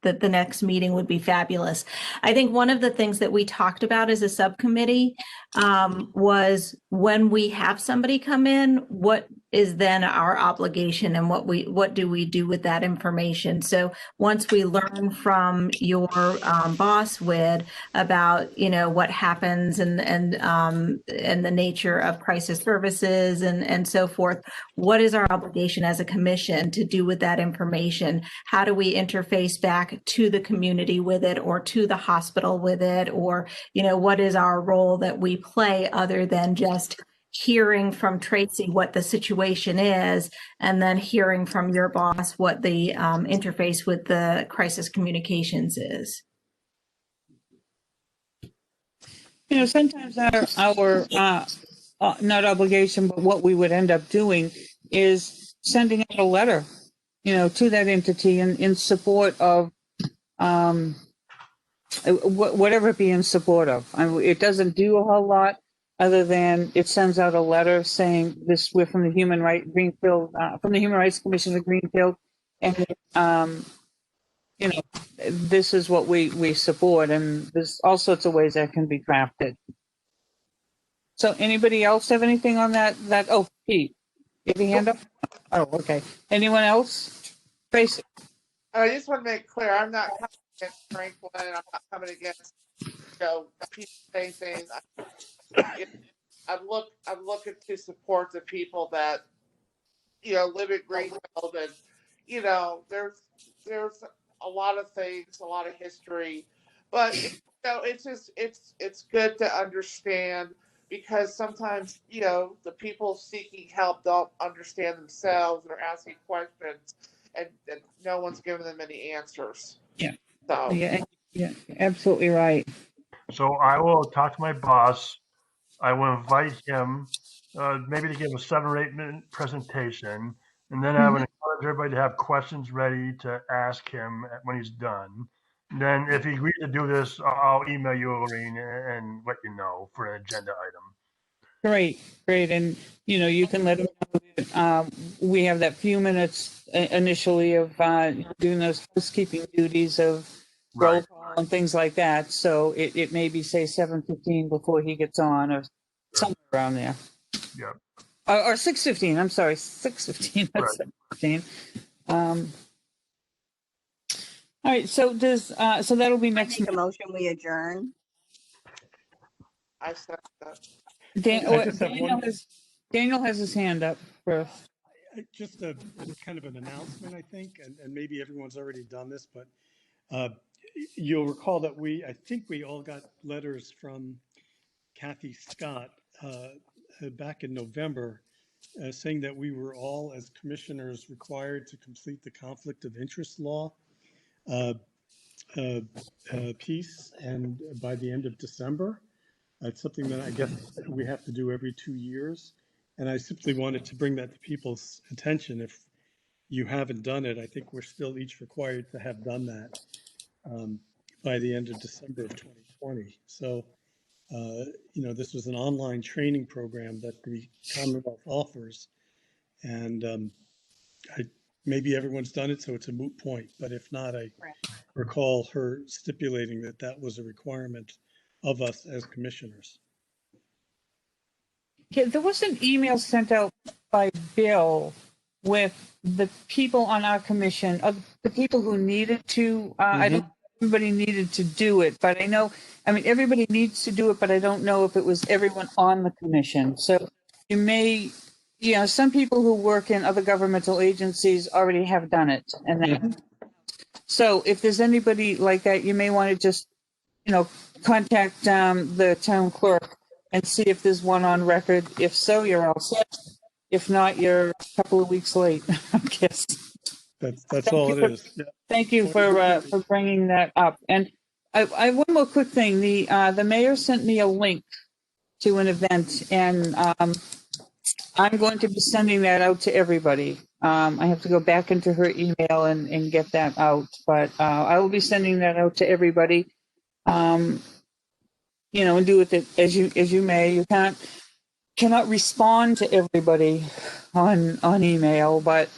the next meeting would be fabulous. I think one of the things that we talked about as a subcommittee was, when we have somebody come in, what is then our obligation, and what do we do with that information? So once we learn from your boss, Whit, about what happens and the nature of crisis services and so forth, what is our obligation as a commission to do with that information? How do we interface back to the community with it, or to the hospital with it, or what is our role that we play, other than just hearing from Tracy what the situation is, and then hearing from your boss what the interface with the crisis communications is? Sometimes our not obligation, but what we would end up doing is sending out a letter, to that entity in support of whatever it be in support of. It doesn't do a whole lot, other than it sends out a letter saying this: we're from the Human Rights Commission of Greenfield, and this is what we support, and there's all sorts of ways that can be crafted. So, anybody else have anything on that? Oh, Pete, you have your hand up? Oh, okay. Anyone else? Tracy. I just want to make clear, I'm not coming against Franklin. I'm not coming against people saying things. I'm looking to support the people that live in Greenfield, and there's a lot of things, a lot of history, but it's good to understand, because sometimes the people seeking help don't understand themselves and are asking questions, and no one's given them any answers. Yeah. So Yeah, absolutely right. So I will talk to my boss. I will invite him, maybe to give a 7 or 8 minute presentation, and then I would encourage everybody to have questions ready to ask him when he's done. And then if he agrees to do this, I'll email you, Lorraine, and let you know for an agenda item. Great, great. And, you can let them know that we have that few minutes initially of doing those housekeeping duties of roll Right. call and things like that. So it may be, say, 7:15 before he gets on or somewhere around there. Yep. Or 6:15, I'm sorry, 6:15, not Right. 7:15. All right, so so that'll be next Make a month. motion, we adjourn. I said that. I just have Daniel has his hand up first. Just a kind of an announcement, I think, and maybe everyone's already done this, but you'll recall that I think we all got letters from Kathy Scott back in November saying that we were all, as commissioners, required to complete the conflict of interest law piece, and by the end of December. It's something that I guess we have to do every 2 years. And I simply wanted to bring that to people's attention. If you haven't done it, I think we're still each required to have done that by the end of December of 2020. So, this was an online training program that the Commonwealth offers. And maybe everyone's done it, so it's a moot point. But if not, I recall her stipulating that that was a requirement of us as commissioners. Yeah, there was an email sent out by Bill with the people on our commission, the people who needed to, I don't, everybody needed to do it, but everybody needs to do it, but I don't know if it was everyone on the commission. So you may, some people who work in other governmental agencies already have done it. And then, so if there's anybody like that, you may want to just, contact the town clerk and see if there's one on record. If so, you're all set. If not, you're a couple of weeks late, I guess. That's all it is. Yeah. Thank you for bringing that up. And I have one more quick thing. The mayor sent me a link to an event, and I'm going to be sending that out to everybody. I have to go back into her email and get that out, but I will be sending that out to everybody. And do with it as you may. You cannot respond to everybody on email, but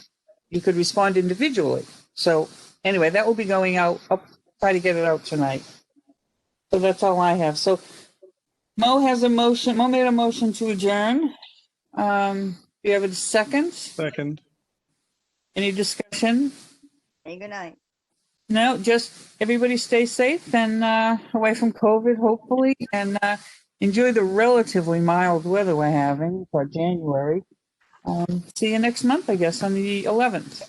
you could respond individually. So anyway, that will be going out. I'll try to get it out tonight. So that's all I have. So Mo has a motion. Mo made a motion to adjourn. Do you have a second? Second. Any discussion? Hey, good night. No, just everybody stay safe and away from COVID, hopefully, and enjoy the relatively mild weather we're having for January. See you next month, I guess, on the 11th.